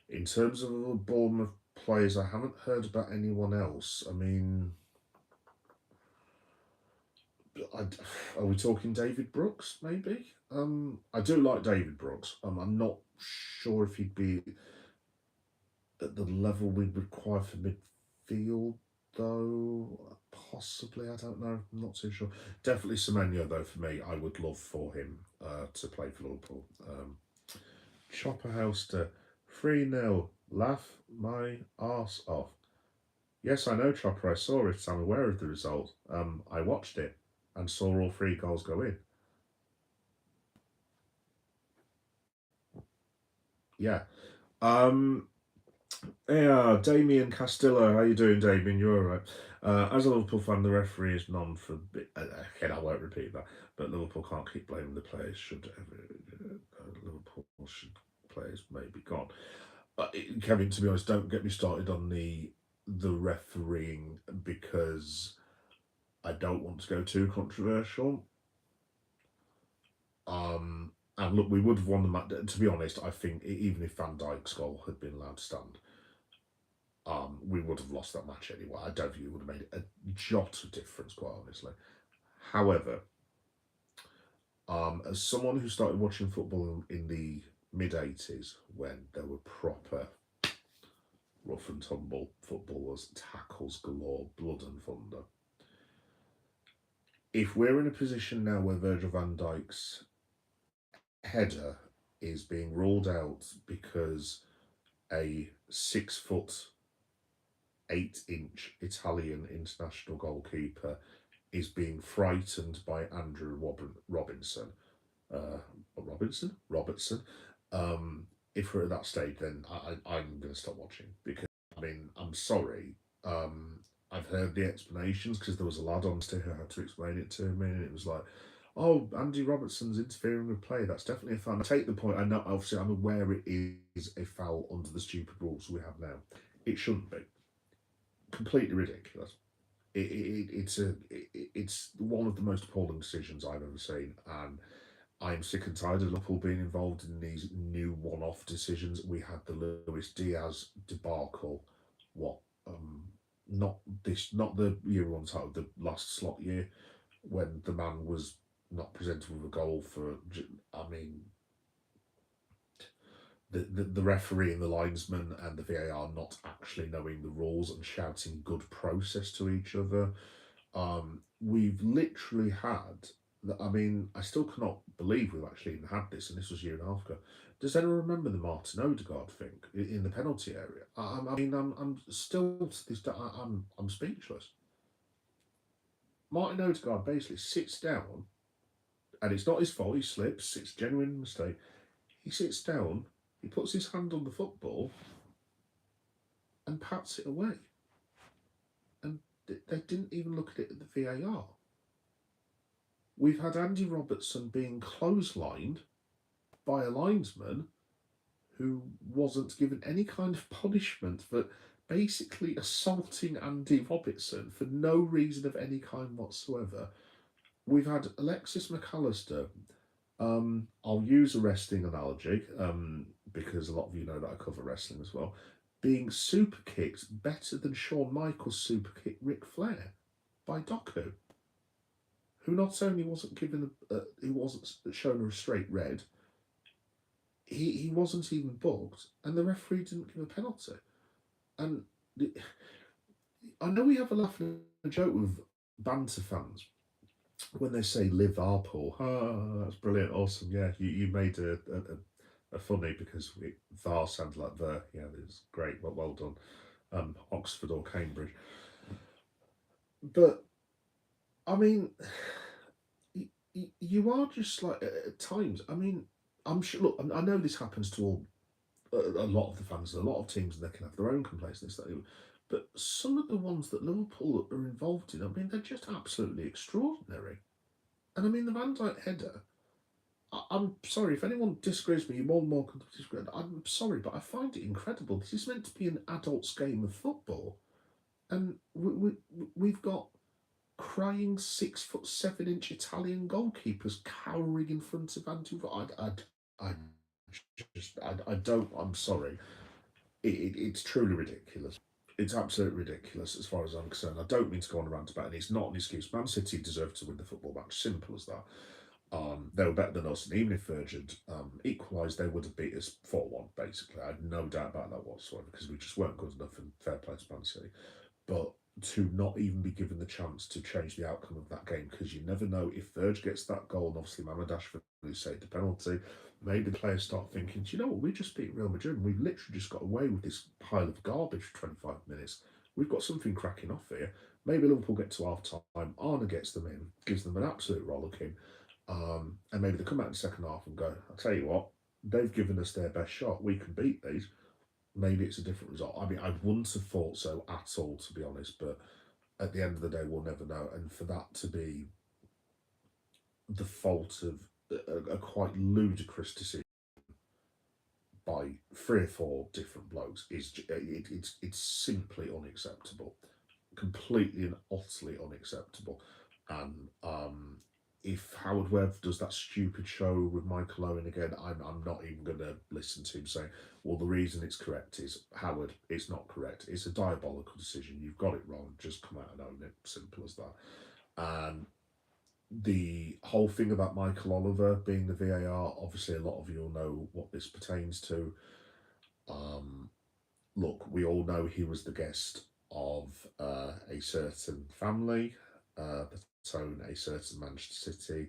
In terms of the Bournemouth players, I haven't heard about anyone else. I mean, I, are we talking David Brooks, maybe? I do like David Brooks. I'm not sure if he'd be at the level we'd require for midfield, though. Possibly, I don't know. I'm not too sure. Definitely Semenyo, though, for me. I would love for him to play for Liverpool. Chopper House to 3-0. Laugh my arse off. Yes, I know, Chopper. I saw it. I'm aware of the result. I watched it and saw all three goals go in. Yeah. Um, yeah, Damien Castillo. How you doing, Damien? You're all right. As a Liverpool fan, the referee is none for. Again, I won't repeat that. But Liverpool can't keep blaming the players. Liverpool should players may be gone. Kevin, to be honest, don't get me started on the refereeing because I don't want to go too controversial. And look, we would have won the match. To be honest, I think even if Van Dijk's goal had been allowed to stand, we would have lost that match anyway. I don't think it would have made a jot of difference, quite honestly. However, as someone who started watching football in the mid-80s when there were proper rough and tumble footballers, tackles galore, blood and thunder, if we're in a position now where Virgil van Dijk's header is being ruled out because a 6 foot 8 inch Italian international goalkeeper is being frightened by Andrew Robinson. Robertson. If we're at that stage, then I'm going to stop watching because I mean I'm sorry. I've heard the explanations because there was a lad on still who had to explain it to me, and it was like, "Oh, Andy Robertson's interfering with play. That's definitely a foul." I take the point. I know, obviously, I'm aware it is a foul under the stupid rules we have now. It shouldn't be. Completely ridiculous. It's one of the most appalling decisions I've ever seen, and I'm sick and tired of Liverpool being involved in these new one-off decisions. We had the Luis Diaz debacle. What? Not this, not the year one title, the last slot year when the man was not presented with a goal for. I mean, the referee and the linesman and the VAR not actually knowing the rules and shouting good process to each other. We've literally had. I mean, I still cannot believe we've actually even had this, and this was a year and a half ago. Does anyone remember the Martin Odegaard thing in the penalty area? I mean, I'm still to this day, I'm speechless. Martin Odegaard basically sits down, and it's not his fault. He slips. It's a genuine mistake. He sits down. He puts his hand on the football and pats it away. And they didn't even look at it at the VAR. We've had Andy Robertson being clotheslined by a linesman who wasn't given any kind of punishment for basically assaulting Andy Robertson for no reason of any kind whatsoever. We've had Alexis McAllister. I'll use a wrestling analogy because a lot of you know that I cover wrestling as well. Being super kicked better than Shawn Michaels super kicked Ric Flair by Doku, who not only wasn't given he wasn't shown a straight red, he wasn't even booked, and the referee didn't give a penalty. And I know we have a laugh and a joke with banter fans when they say Liverpool. Ah, that's brilliant, awesome. Yeah, you made a funny because VAR sounds like the. Yeah, it's great, well done. Oxford or Cambridge. But I mean, you are just like at times. I mean, I'm sure. Look, I know this happens to all a lot of the fans, a lot of teams, and they can have their own complaints and this, that. But some of the ones that Liverpool are involved in, I mean, they're just absolutely extraordinary. And I mean, the Van Dijk header. I'm sorry if anyone disagrees with me. You're more than welcome to disagree. I'm sorry, but I find it incredible. This is meant to be an adults' game of football, and we've got crying 6'7" Italian goalkeepers cowering in front of Andy. I don't. I'm sorry. It's truly ridiculous. It's absolutely ridiculous as far as I'm concerned. I don't mean to go on a rant about it. It's not an excuse. Man City deserve to win the football match. Simple as that. They were better than us, and even if Virgin equalised, they would have beat us 4-1, basically. I had no doubt about that whatsoever, because we just weren't good enough, and fair play to Man City. But to not even be given the chance to change the outcome of that game, because you never know if Verge gets that goal, and obviously Mamardashvili saved the penalty, maybe the players start thinking, do you know what, we just beat Real Madrid, and we've literally just got away with this pile of garbage for 25 minutes. We've got something cracking off here. Maybe Liverpool get to half time, Arna gets them in, gives them an absolute rollicking, and maybe they come out in the second half and go, I'll tell you what, they've given us their best shot, we can beat these. Maybe it's a different result. I mean, I wouldn't have thought so at all, to be honest, but at the end of the day, we'll never know. And for that to be the fault of a quite ludicrous decision by three or four different blokes it's simply unacceptable, completely and utterly unacceptable. And if Howard Webb does that stupid show with Michael Owen again, I'm not even going to listen to him saying, well, the reason it's correct is, Howard, it's not correct. It's a diabolical decision. You've got it wrong. Just come out and own it. Simple as that. And the whole thing about Michael Oliver being the VAR, obviously, a lot of you will know what this pertains to. Um, Look, we all know he was the guest of a certain family that own a certain Manchester City,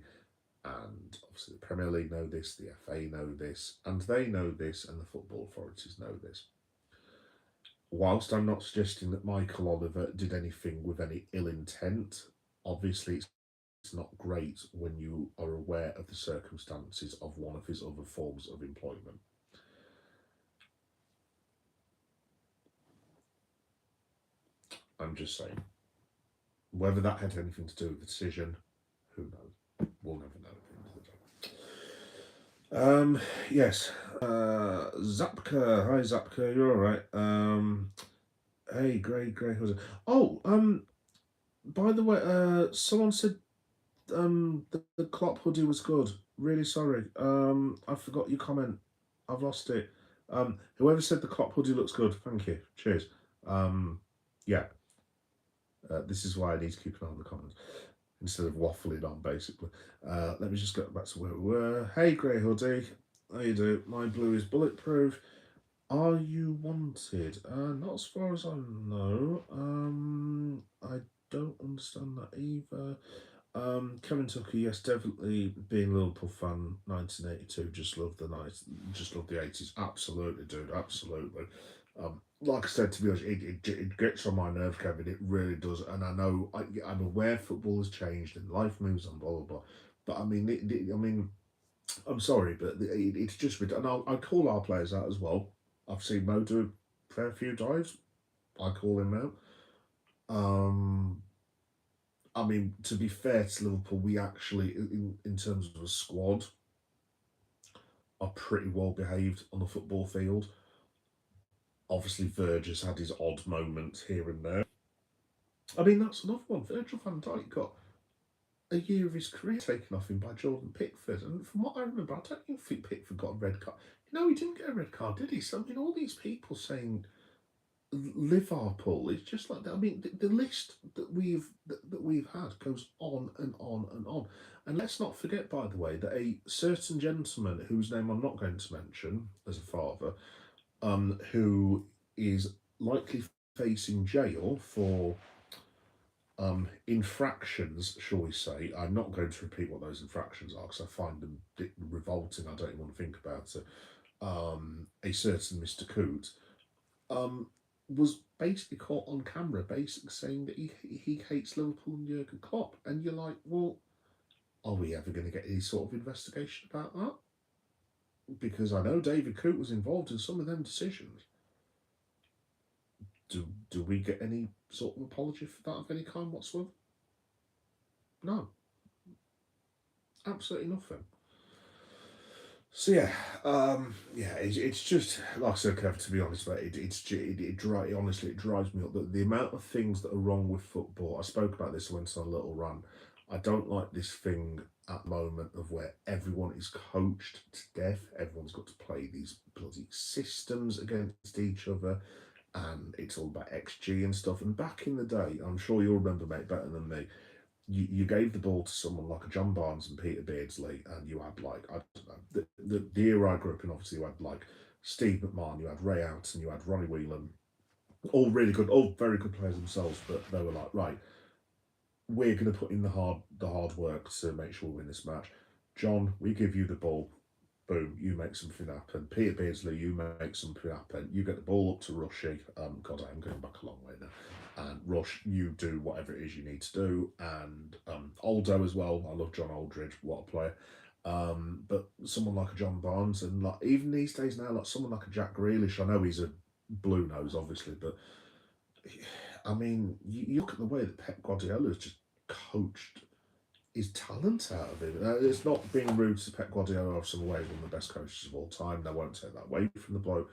and obviously the Premier League know this, the FA know this, and they know this, and the football authorities know this. Whilst I'm not suggesting that Michael Oliver did anything with any ill intent, obviously it's not great when you are aware of the circumstances of one of his other forms of employment. I'm just saying. Whether that had anything to do with the decision, who knows? We'll never know at the end of the day. Yes. Zapka. Hi, Zapka. You're all right. Hey, Grey. Who's it? Oh, by the way, someone said the Klopp hoodie was good. Really sorry. I forgot your comment. I've lost it. Whoever said the Klopp hoodie looks good, thank you. Cheers. Yeah. This is why I need to keep an eye on the comments instead of waffling on, basically. Let me just get back to where we were. Hey, Grey Hoodie. How you do? My blue is bulletproof. Are you wanted? Not as far as I know. I don't understand that either. Kevin Tucker, yes, definitely being a Liverpool fan, 1982, just love the night, just love the 80s. Absolutely, dude, absolutely. Like I said, to be honest, it gets on my nerve, Kevin. It really does. And I know I'm aware football has changed and life moves on, blah blah blah. But I mean, I'm sorry, but it's just and I call our players out as well. I've seen Mo do a fair few dives. I call him out. Um, I mean, to be fair to Liverpool, we actually, in terms of a squad, are pretty well behaved on the football field. Obviously, Verge has had his odd moments here and there. I mean, that's another one. Virgil van Dijk got a year of his career taken off him by Jordan Pickford. And from what I remember, I don't even think Pickford got a red card. No, he didn't get a red card, did he? So, I mean, all these people saying Liverpool, it's just like that. I mean, the list that we've had goes on and on and on. And let's not forget, by the way, that a certain gentleman whose name I'm not going to mention as a father, who is likely facing jail for infractions, shall we say. I'm not going to repeat what those infractions are because I find them revolting. I don't even want to think about it. A certain Mr. Coote was basically caught on camera, basically saying that he hates Liverpool and Jurgen Klopp, and you're like, well, are we ever going to get any sort of investigation about that? Because I know David Coote was involved in some of them decisions. Do we get any sort of apology for that of any kind whatsoever? No, absolutely nothing. So yeah, it's just like I said, Kev. To be honest, mate, honestly it drives me up. The amount of things that are wrong with football. I spoke about this. I went on a little run. I don't like this thing at the moment of where everyone is coached to death. Everyone's got to play these bloody systems against each other, and it's all about XG and stuff. And back in the day, I'm sure you'll remember, mate, better than me. you gave the ball to someone like a John Barnes and Peter Beardsley, and you had like, I don't know, the era I grew up in, obviously you had like Steve McMahon, you had Ray Out, and you had Ronnie Whelan, all really good, all very good players themselves, but they were like, right, we're going to put in the hard work to make sure we win this match. John, we give you the ball. Boom, you make something happen. Peter Beardsley, you make something happen. You get the ball up to Rushy. God, I am going back a long way now. And Rush, you do whatever it is you need to do. And Aldo as well. I love John Aldridge. What a player. But someone like a John Barnes, and like even these days now, like someone like a Jack Grealish. I know he's a blue nose, obviously, but I mean, you look at the way that Pep Guardiola has just coached his talent out of him. It's not being rude to Pep Guardiola of some way, one of the best coaches of all time. They won't take that away from the bloke.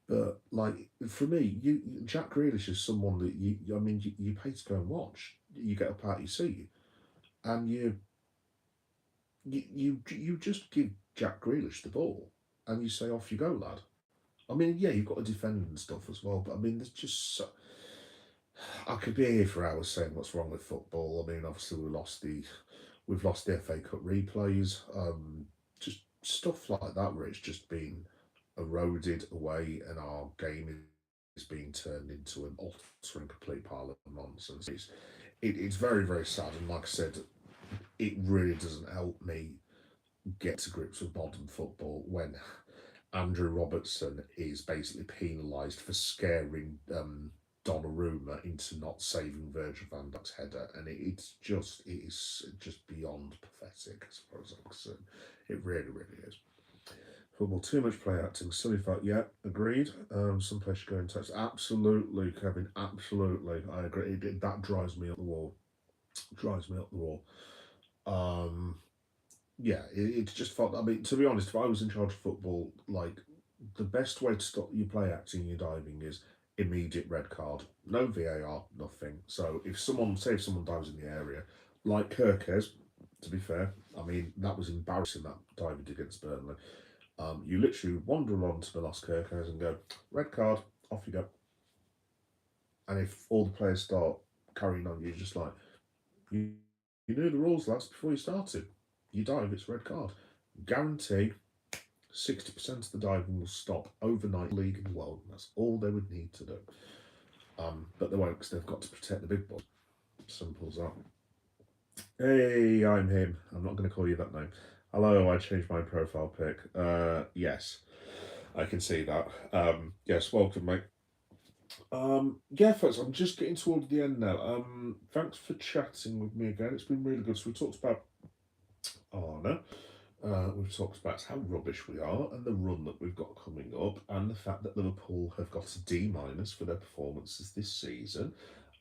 But like for me, Jack Grealish is someone that I mean, you pay to go and watch. You get a party seat, and you just give Jack Grealish the ball, and you say off you go, lad. I mean, yeah, you've got to defend and stuff as well, but I mean, there's just I could be here for hours saying what's wrong with football. I mean, obviously we've lost the FA Cup replays, just stuff like that where it's just been eroded away, and our game is being turned into an utter and complete pile of nonsense. It's very very sad, and like I said, it really doesn't help me get to grips with modern football when Andrew Robertson is basically penalised for scaring Donnarumma into not saving Virgil van Dijk's header, and it is just beyond pathetic as far as I'm concerned. It really, really is. Football, too much play acting, silly fight. Yeah, agreed. Some players should go in touch. Absolutely, Kevin. Absolutely, I agree. That drives me up the wall. Drives me up the wall. Um, yeah, it's just fun. I mean, to be honest, if I was in charge of football, like the best way to stop you play acting your diving is immediate red card. No VAR, nothing. So if someone dives in the area, like Kirkes, to be fair, I mean that was embarrassing that diving against Burnley. You literally wander along to the last Kirkes and go red card, off you go. And if all the players start carrying on, you're just like you, you knew the rules last before you started. You dive, it's red card. Guarantee 60% of the diving will stop overnight league in the world. And that's all they would need to do. But they won't because they've got to protect the big boys. Simple as that. Hey, I'm him. I'm not going to call you that name. Hello, I changed my profile pic. Yes, I can see that. Yes, welcome, mate. Yeah, folks, I'm just getting toward the end now. Thanks for chatting with me again. It's been really good. So we talked about Arna. We've talked about how rubbish we are and the run that we've got coming up, and the fact that Liverpool have got a D minus for their performances this season.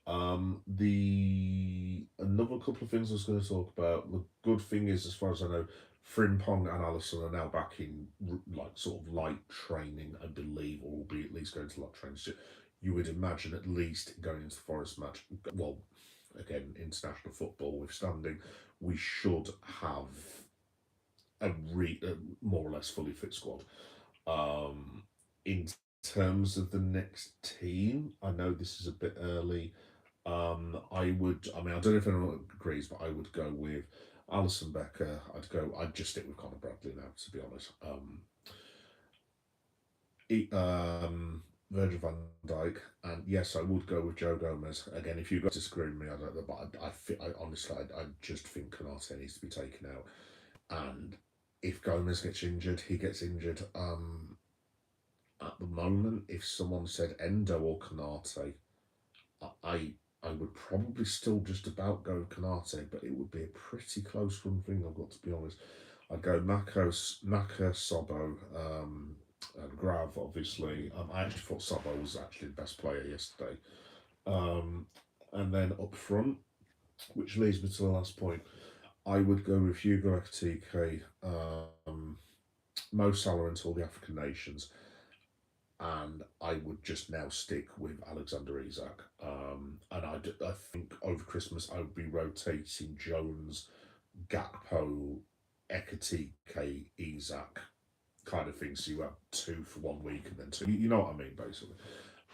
The another couple of things I was going to talk about. The good thing is, as far as I know, Frimpong and Allison are now back in like sort of light training, I believe, or will be at least going to light training. So you would imagine at least going into the Forest match. Well, again, international football withstanding, we should have a more or less fully fit squad. In terms of the next team, I know this is a bit early. I would. I mean, I don't know if anyone agrees, but I would go with Alison Becker. I'd just stick with Conor Bradley now, to be honest. Virgil van Dijk, and yes, I would go with Joe Gomez again. If you guys disagree with me, I don't know, but I honestly, I just think Canate needs to be taken out, and if Gomez gets injured, he gets injured. At the moment, if someone said Endo or Canate, I I would probably still just about go Canate, but it would be a pretty close run thing. I've got to be honest. I'd go Maka, Sobo, and Grav. Obviously, I actually thought Sobo was actually the best player yesterday. Um, and then up front, which leads me to the last point, I would go with Hugo Ekitike, Mo Salah until the African nations, and I would just now stick with Alexander Isak. I think over Christmas I would be rotating Jones, Gakpo, Ekitike, Isak, kind of thing. So you have two for 1 week and then two. You know what I mean, basically.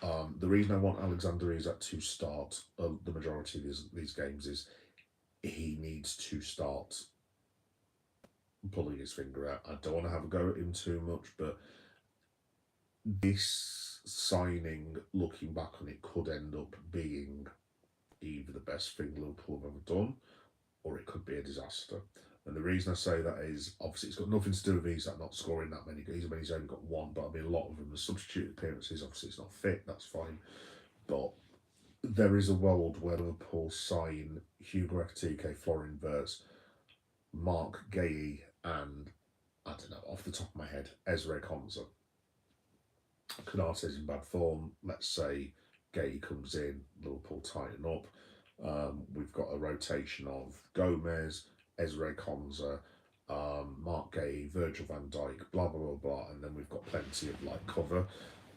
The reason I want Alexander Isak to start the majority of these games is he needs to start pulling his finger out. I don't want to have a go at him too much, but this signing, looking back on it, could end up being either the best thing Liverpool have ever done, or it could be a disaster. And the reason I say that is obviously it's got nothing to do with Isak not scoring that many goals. I mean, he's only got one, but I mean, a lot of them are substitute appearances. Obviously, it's not fit, that's fine. But there is a world where Liverpool sign Hugo Ekitike, Florin Wirtz, Mark Gay, and I don't know, off the top of my head, Ezra Konsa. Canate's in bad form. Let's say Gay comes in, Liverpool tighten up. We've got a rotation of Gomez, Ezra Konsa, Mark Gay, Virgil van Dijk, blah blah blah blah, and then we've got plenty of like cover.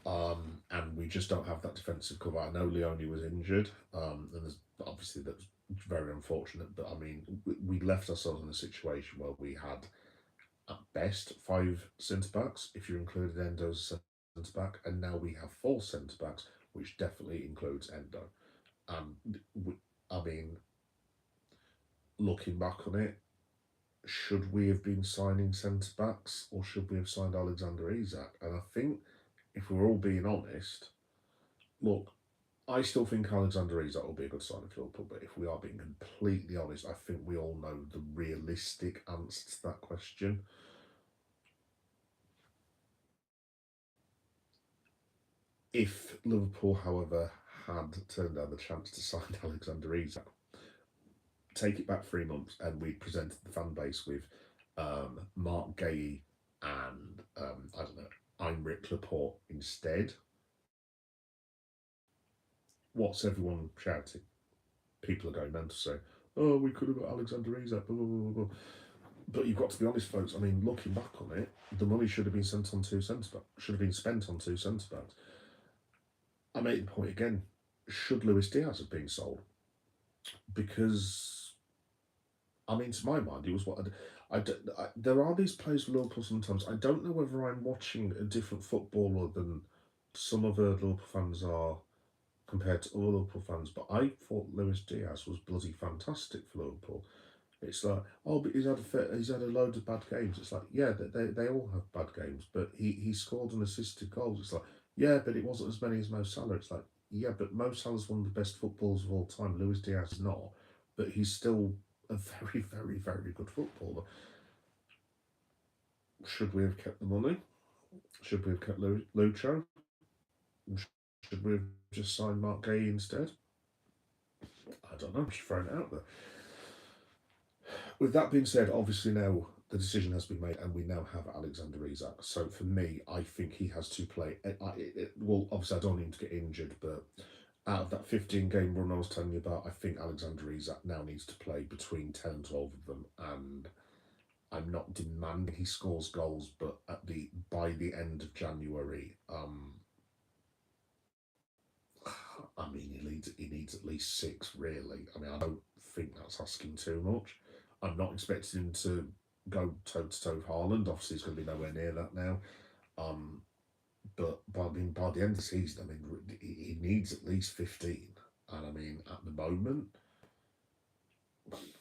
And we just don't have that defensive cover. I know Leone was injured, and there's, obviously that's very unfortunate. But I mean, we left ourselves in a situation where we had at best five centre backs, if you included Endo as centre back, and now we have four centre backs, which definitely includes Endo. I mean, looking back on it, should we have been signing centre backs or should we have signed Alexander Isak? And I think if we're all being honest, look, I still think Alexander Isak will be a good signing for Liverpool, but if we are being completely honest, I think we all know the realistic answer to that question. If Liverpool, however, had turned down the chance to sign Alexander Isak, take it back 3 months, and we presented the fan base with Mark Gay and I don't know, Heinrich Laporte instead. What's everyone shouting? People are going mental saying, "Oh, we could have got Alexander Isak." Blah, blah, blah, blah. But you've got to be honest, folks. I mean, looking back on it, the money should have been sent on two centre backs. Should have been spent on two centre backs. I make the point again. Should Luis Diaz have been sold? Because I mean, to my mind, it was what there are these players for Liverpool sometimes. I don't know whether I'm watching a different footballer than some other Liverpool fans are compared to other Liverpool fans, but I thought Luis Diaz was bloody fantastic for Liverpool. It's like, oh, but he's had a load of bad games. It's like, yeah, they all have bad games, but he scored and assisted goals. It's like, yeah, but it wasn't as many as Mo Salah. It's like, yeah, but Mo Salah's one of the best footballers of all time. Luis Diaz is not, but he's still a very, very, very good footballer. Should we have kept the money? Should we have kept Lucho? Should we have just signed Mark Gay instead? I don't know. I'm just throwing it out there. With that being said, obviously now the decision has been made, and we now have Alexander Isak. So for me, I think he has to play. Well, obviously I don't need to get injured, but out of that 15-game run I was telling you about, I think Alexander Isak now needs to play between 10 and 12 of them, and I'm not demanding he scores goals, but by the end of January, I mean he needs at least six, really. I mean, I don't think that's asking too much. I'm not expecting him to go toe to toe with Haaland. Obviously, he's going to be nowhere near that now. But by the end of the season, I mean, he needs at least 15. And I mean, at the moment,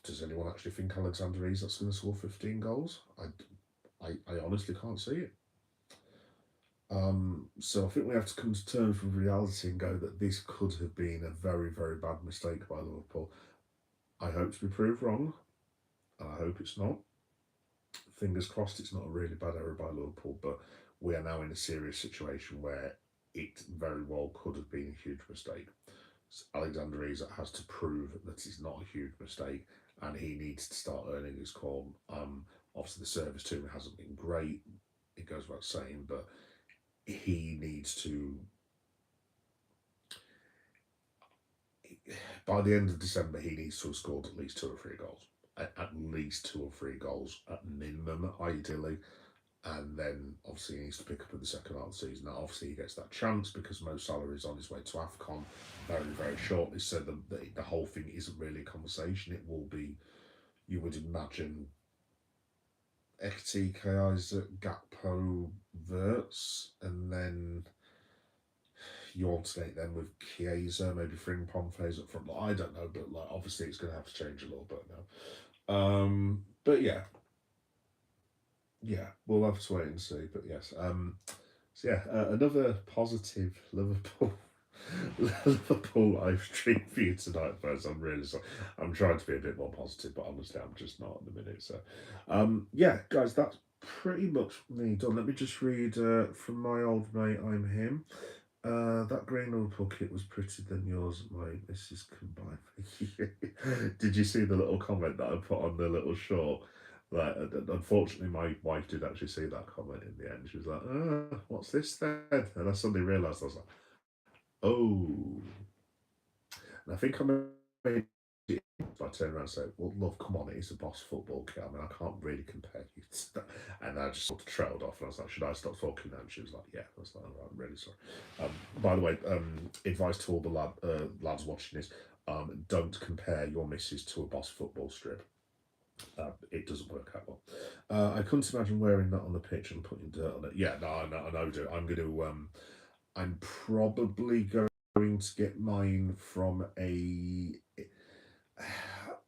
does anyone actually think Alexander Isak's going to score 15 goals? I honestly can't see it. So I think we have to come to terms with reality and go that this could have been a very, very bad mistake by Liverpool. I hope to be proved wrong, and I hope it's not. Fingers crossed it's not a really bad error by Liverpool, but we are now in a serious situation where it very well could have been a huge mistake. Alexander Isak has to prove that it's not a huge mistake, and he needs to start earning his corn. Obviously, the service to him hasn't been great, it goes without saying, but he needs to. By the end of December, he needs to have scored at least 2 or 3 goals. At least 2 or 3 goals, at minimum, ideally. And then obviously he needs to pick up in the second half of the season. Now, obviously, he gets that chance because Mo Salah is on his way to AFCON very, very shortly. So the whole thing isn't really a conversation. It will be, you would imagine, Ekitike, Isaac, Gakpo, Wirtz, and then you alternate them with Chiesa, maybe Frimpong phase up front. Like, I don't know, but like obviously it's going to have to change a little bit now. But yeah, we'll have to wait and see. But yes, so yeah, another positive Liverpool Liverpool live stream for you tonight, folks. I'm really sorry. I'm trying to be a bit more positive, but honestly, I'm just not at the minute. So, yeah, guys, that's pretty much me done. Let me just read from my old mate. I'm him. That green Liverpool kit was prettier than yours, my Mrs. Combine. Did you see the little comment that I put on the little short? Like, unfortunately, my wife did actually see that comment in the end. She was like, what's this then? And I suddenly realised, I was like, oh. And I think I made it. I turned around and said, well, love, come on, it is a Boss football kit. I mean, I can't really compare you to that. And I just sort of trailed off and I was like, should I stop talking now? And she was like, yeah. I was like, oh, I'm really sorry. By the way, advice to all the lads watching this, don't compare your missus to a Boss football strip. It doesn't work out well. I couldn't imagine wearing that on the pitch and putting dirt on it. Yeah, no, I know, do. I'm going to, I'm probably going to get mine from a.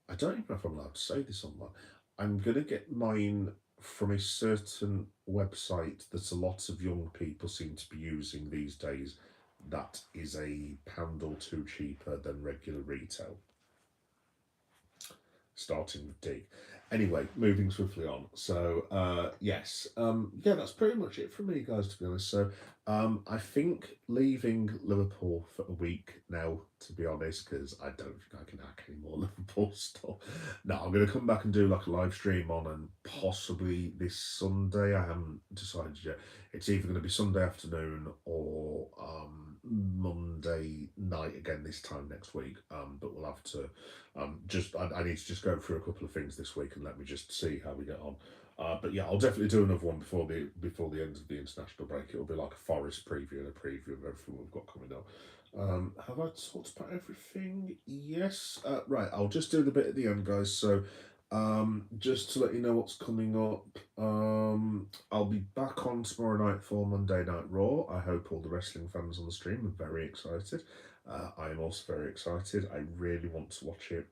I don't even know if I'm allowed to say this online. I'm going to get mine from a certain website that a lot of young people seem to be using these days. That is a pound or two cheaper than regular retail. Starting with D. Anyway, moving swiftly on. So, yes, yeah, that's pretty much it from me, guys, to be honest. So, I think leaving Liverpool for a week now, to be honest, because I don't think I can hack any more Liverpool stuff. No, I'm going to come back and do like a live stream on and possibly this Sunday. I haven't decided yet. It's either going to be Sunday afternoon or Monday night again this time next week. But we'll have to I need to just go through a couple of things this week and let me just see how we get on. But yeah, I'll definitely do another one before the end of the international break. It'll be like a Forest preview and a preview of everything we've got coming up. Have I talked about everything? Yes. Right, I'll just do the bit at the end, guys. So, just to let you know what's coming up, I'll be back on tomorrow night for Monday Night Raw. I hope all the wrestling fans on the stream are very excited. I am also very excited. I really want to watch it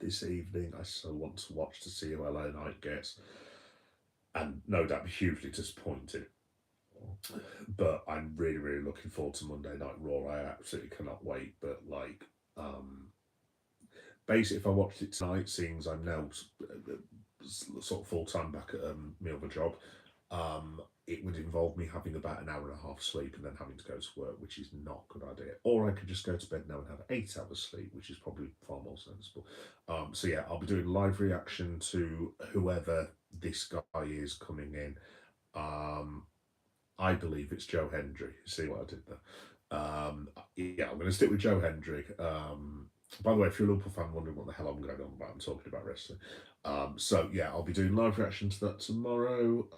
this evening. I so want to watch to see how LA Knight gets, and no doubt be hugely disappointed. But I'm really, really looking forward to Monday Night Raw. I absolutely cannot wait. But like, basically, if I watched it tonight, seeing as I'm now sort of full time back at my other job, it would involve me having about an hour and a half sleep and then having to go to work, which is not a good idea. Or I could just go to bed now and have 8 hours sleep, which is probably far more sensible. So yeah, I'll be doing live reaction to whoever this guy is coming in. I believe it's Joe Hendry. See what I did there? Yeah, I'm going to stick with Joe Hendry. By the way, if you're a Liverpool fan wondering what the hell I'm going on about, I'm talking about wrestling. So yeah, I'll be doing live reaction to that tomorrow.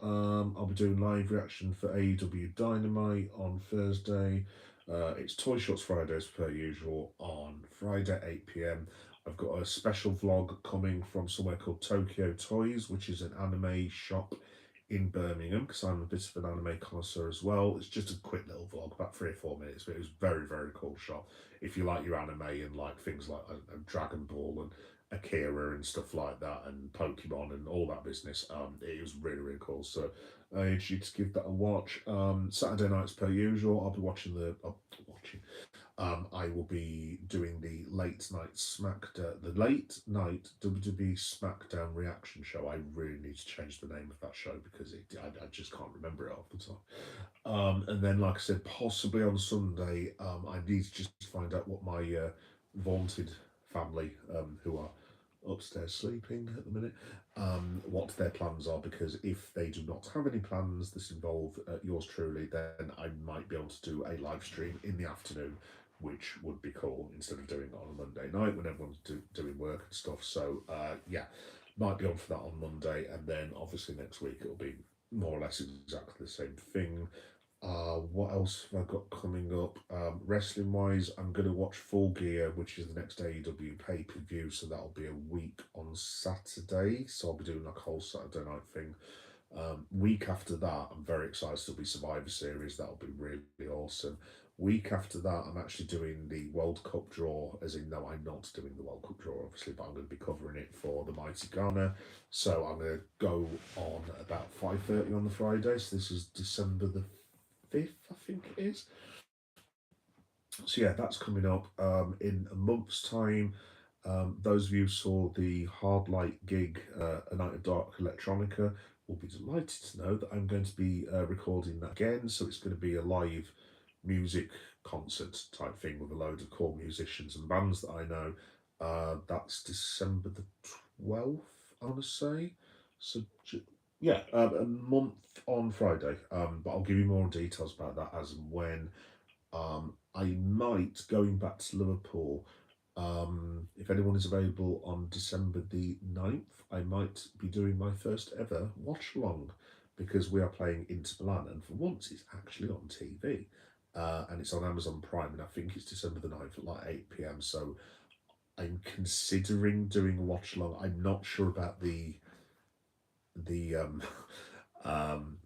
I'll be doing live reaction for AEW Dynamite on Thursday. It's Toy Shots Fridays per usual on Friday 8 p.m. I've got a special vlog coming from somewhere called Tokyo Toys, which is an anime shop in Birmingham, because I'm a bit of an anime connoisseur as well. It's just a quick little vlog, about 3 or 4 minutes, but it was very, very cool shop. If you like your anime and like things like Dragon Ball and Akira and stuff like that, and Pokemon and all that business, it was really, really cool. So I urge you to give that a watch. Saturday nights per usual, I'll be watching I will be doing the late night WWE SmackDown reaction show. I really need to change the name of that show because I just can't remember it off the top. And then, like I said, possibly on Sunday, I need to just find out what my vaunted family, who are upstairs sleeping at the minute, what their plans are, because if they do not have any plans that involve yours truly, then I might be able to do a live stream in the afternoon, which would be cool, instead of doing it on a Monday night when everyone's doing work and stuff. So yeah, might be on for that on Monday, and then obviously next week it'll be more or less exactly the same thing. What else have I got coming up? Wrestling wise, I'm going to watch Full Gear, which is the next AEW pay per view. So that'll be a week on Saturday. So I'll be doing like a whole Saturday night thing. Week after that, I'm very excited. It'll be Survivor Series. That'll be really awesome. Week after that, I'm actually doing the World Cup draw, as in, no, I'm not doing the World Cup draw, obviously, but I'm going to be covering it for the Mighty Ghana. So I'm going to go on about 5:30 on the Friday. So this is December the 5th, I think it is. So yeah, that's coming up in a month's time. Those of you who saw the Hard Light gig, A Night of Dark Electronica, will be delighted to know that I'm going to be recording that again. So it's going to be a live music concert type thing with a load of core musicians and bands that I know. That's December the 12th, I want to say. So yeah, a month on Friday. But I'll give you more details about that as and when. I might, going back to Liverpool, if anyone is available on December the 9th, I might be doing my first ever watch along because we are playing Inter Milan, and for once it's actually on TV. And it's on Amazon Prime, and I think it's December the 9th at like 8 p.m. So I'm considering doing a watch along. I'm not sure about the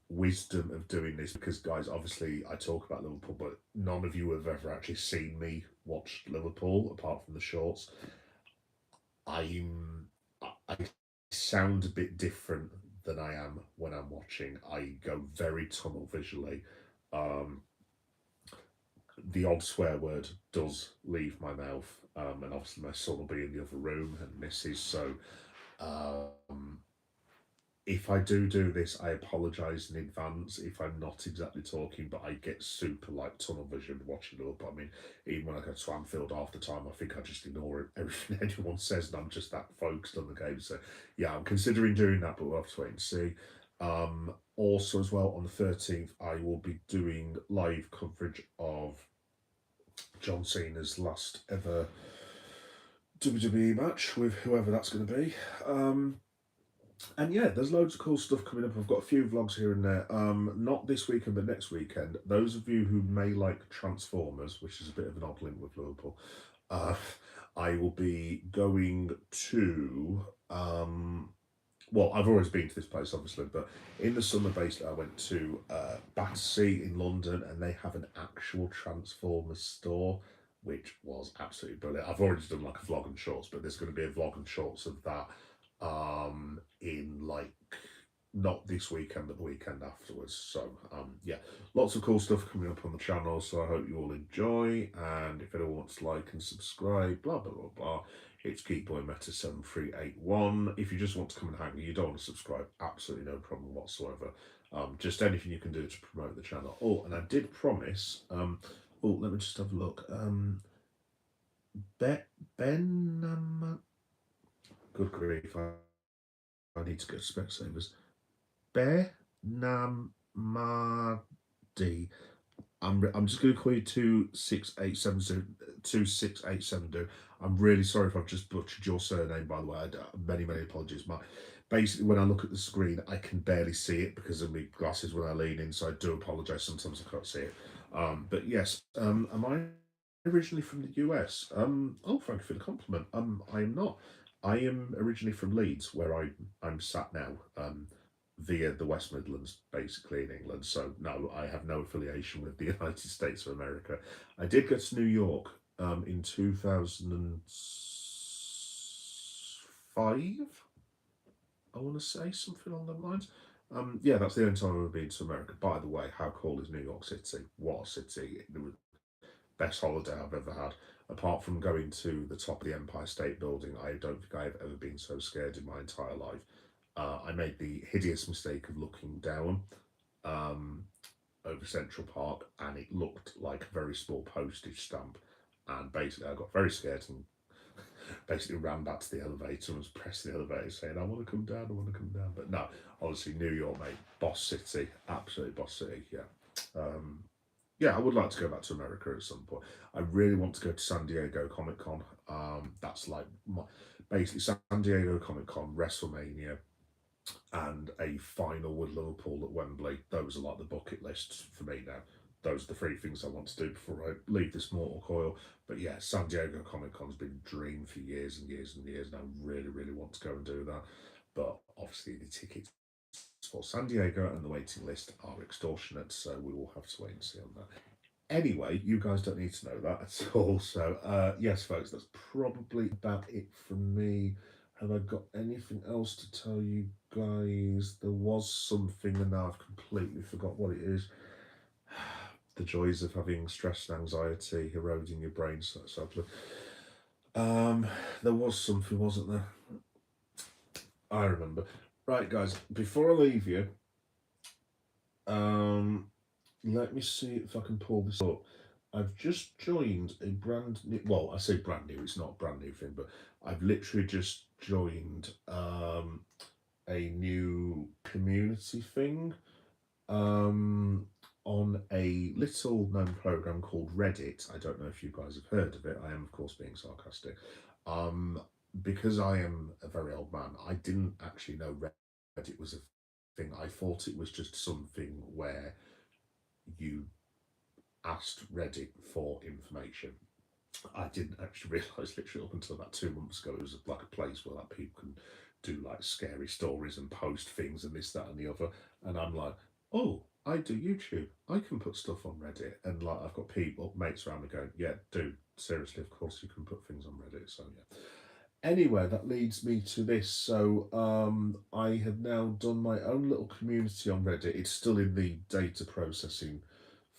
wisdom of doing this because, guys, obviously I talk about Liverpool, but none of you have ever actually seen me watch Liverpool apart from the shorts. I sound a bit different than I am when I'm watching. I go very tunnel visually. Um, the odd swear word does leave my mouth, and obviously my son will be in the other room and misses. So um, if I do this, I apologise in advance if I'm not exactly talking, but I get super like tunnel vision watching it up. I mean, even when I go to Anfield half the time, I think I just ignore everything anyone says and I'm just that focused on the game. So yeah, I'm considering doing that, but we'll have to wait and see. Also as well, on the 13th, I will be doing live coverage of John Cena's last ever WWE match with whoever that's going to be. And yeah, there's loads of cool stuff coming up. I've got a few vlogs here and there. Not this weekend, but next weekend. Those of you who may like Transformers, which is a bit of an odd link with Liverpool, uh, I will be going to. Well, I've always been to this place, obviously, but in the summer, basically, I went to Battersea in London, and they have an actual Transformers store, which was absolutely brilliant. I've already done like a vlog and shorts, but there's going to be a vlog and shorts of that in like not this weekend but the weekend afterwards. So yeah, lots of cool stuff coming up on the channel, so I hope you all enjoy. And if anyone wants to like and subscribe, blah blah blah blah, it's Geekboy Meta 7381. If you just want to come and hang, you don't want to subscribe, absolutely no problem whatsoever. Just anything you can do to promote the channel. Oh, and I did promise, oh, let me just have a look. Ben, good grief, I need to go to Specsavers. Bear Namadi. I'm just going to call you 26870. I'm really sorry if I've just butchered your surname, by the way. Many apologies. Basically, when I look at the screen, I can barely see it because of my glasses when I lean in, so I do apologise. Sometimes I can't see it. But yes, am I originally from the US? Oh, thank you for the compliment. I am not. I am originally from Leeds, where I'm sat now. Via the West Midlands, basically in England. So no, I have no affiliation with the United States of America. I did go to New York in 2005. I want to say something along those lines. Yeah, that's the only time I've ever been to America. By the way, how cool is New York City? What a city! The best holiday I've ever had. Apart from going to the top of the Empire State Building, I don't think I've ever been so scared in my entire life. I made the hideous mistake of looking down over Central Park, and it looked like a very small postage stamp. And basically, I got very scared and basically ran back to the elevator and was pressing the elevator saying, I want to come down, I want to come down. But no, obviously, New York, mate, boss city, absolutely boss city, yeah. Yeah, I would like to go back to America at some point. I really want to go to San Diego Comic Con. That's like basically San Diego Comic Con, WrestleMania, and a final with Liverpool at Wembley. Those are like the bucket lists for me now. Those are the three things I want to do before I leave this mortal coil. But yeah, San Diego Comic Con's been a dream for years and years and years, and I really want to go and do that. But obviously the tickets for San Diego, and the waiting list are extortionate, so we will have to wait and see on that. Anyway, you guys don't need to know that at all. So, yes, folks, that's probably about it from me. Have I got anything else to tell you guys? There was something, and now I've completely forgot what it is. The joys of having stress and anxiety eroding your brain so sadly. There was something, wasn't there? I remember. Right, guys, before I leave you, let me see if I can pull this up. I've just joined a brand new, well, I say brand new, it's not a brand new thing, but I've literally just joined a new community thing on a little known program called Reddit. I don't know if you guys have heard of it. I am, of course, being sarcastic. Because I am a very old man, I didn't actually know Reddit was a thing. I thought it was just something where you asked Reddit for information. I didn't actually realise literally up until about 2 months ago it was like a place where like people can do like scary stories and post things and this, that and the other. And I'm like, oh, I do YouTube. I can put stuff on Reddit. And like I've got people, mates around me going, yeah, dude, seriously, of course you can put things on Reddit. So yeah. Anyway, that leads me to this. So I have now done my own little community on Reddit. It's still in the data processing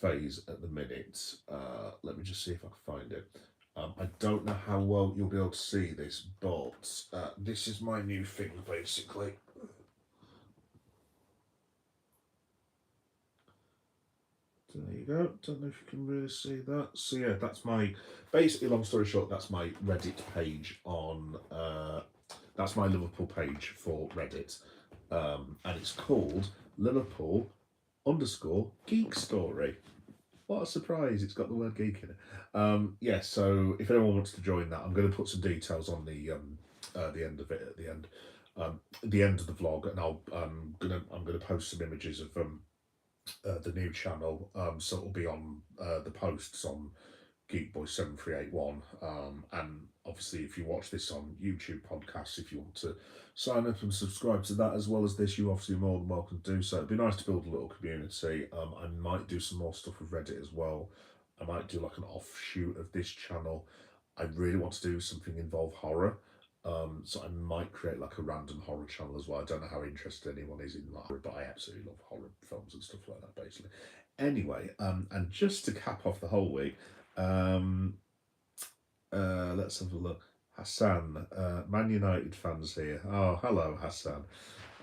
phase at the minute. Let me just see if I can find it. I don't know how well you'll be able to see this, but this is my new thing basically. There you go. Don't know if you can really see that. So yeah, that's my, basically long story short, that's my Reddit page on that's my Liverpool page for Reddit. And it's called Liverpool underscore geek story. What a surprise, it's got the word geek in it. Yeah, so if anyone wants to join that, I'm going to put some details on the end of it at the end of the vlog, and I'm gonna post some images of the new channel. So it'll be on the posts on Geekboy7381. And obviously, if you watch this on YouTube podcasts, if you want to sign up and subscribe to that as well as this, you obviously more than welcome to do so. It'd be nice to build a little community. I might do some more stuff with Reddit as well. I might do like an offshoot of this channel. I really want to do something involve horror. So I might create like a random horror channel as well. I don't know how interested anyone is in that, but I absolutely love horror films and stuff like that, basically. Anyway, and just to cap off the whole week, let's have a look. Hassan, Man United fans here. Oh, hello, Hassan.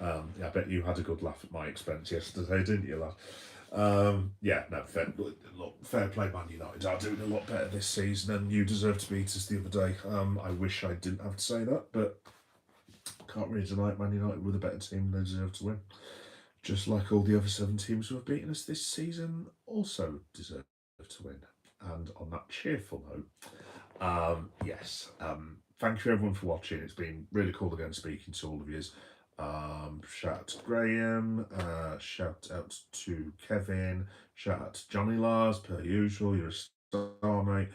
Yeah, I bet you had a good laugh at my expense yesterday, didn't you, lad? Yeah, no, fair play, Man United are doing a lot better this season, and you deserve to beat us the other day. I wish I didn't have to say that, but can't really deny it. Man United were the better team, and they deserve to win. Just like all the other 7 teams who have beaten us this season also deserve to win. And on that cheerful note, yes, thank you everyone for watching. It's been really cool again speaking to all of you. Shout out to Graham, shout out to Kevin, shout out to Johnny Lars, per usual, you're a star, mate.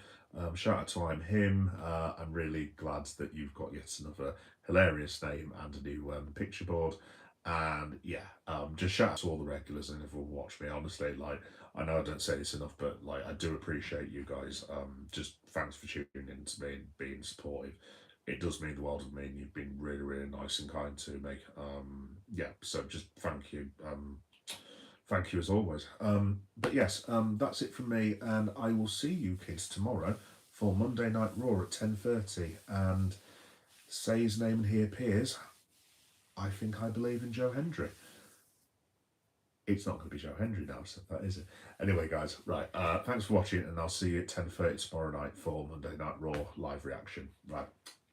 Shout out to I'm Him. I'm really glad that you've got yet another hilarious name and a new picture board. And yeah, just shout out to all the regulars and everyone who watch me. Honestly, like, I know I don't say this enough, but like, I do appreciate you guys. Just thanks for tuning in to me and being supportive. It does mean the world to me, and you've been really, really nice and kind to me. Yeah, so just thank you. Thank you as always. But yes, that's it from me, and I will see you kids tomorrow for Monday Night Raw at 10:30. And say his name and he appears. I think I believe in Joe Hendry. It's not going to be Joe Hendry now, so that is it. Anyway, guys, right, thanks for watching, and I'll see you at 10:30 tomorrow night for Monday Night Raw live reaction. Right,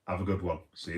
have a good one. See you.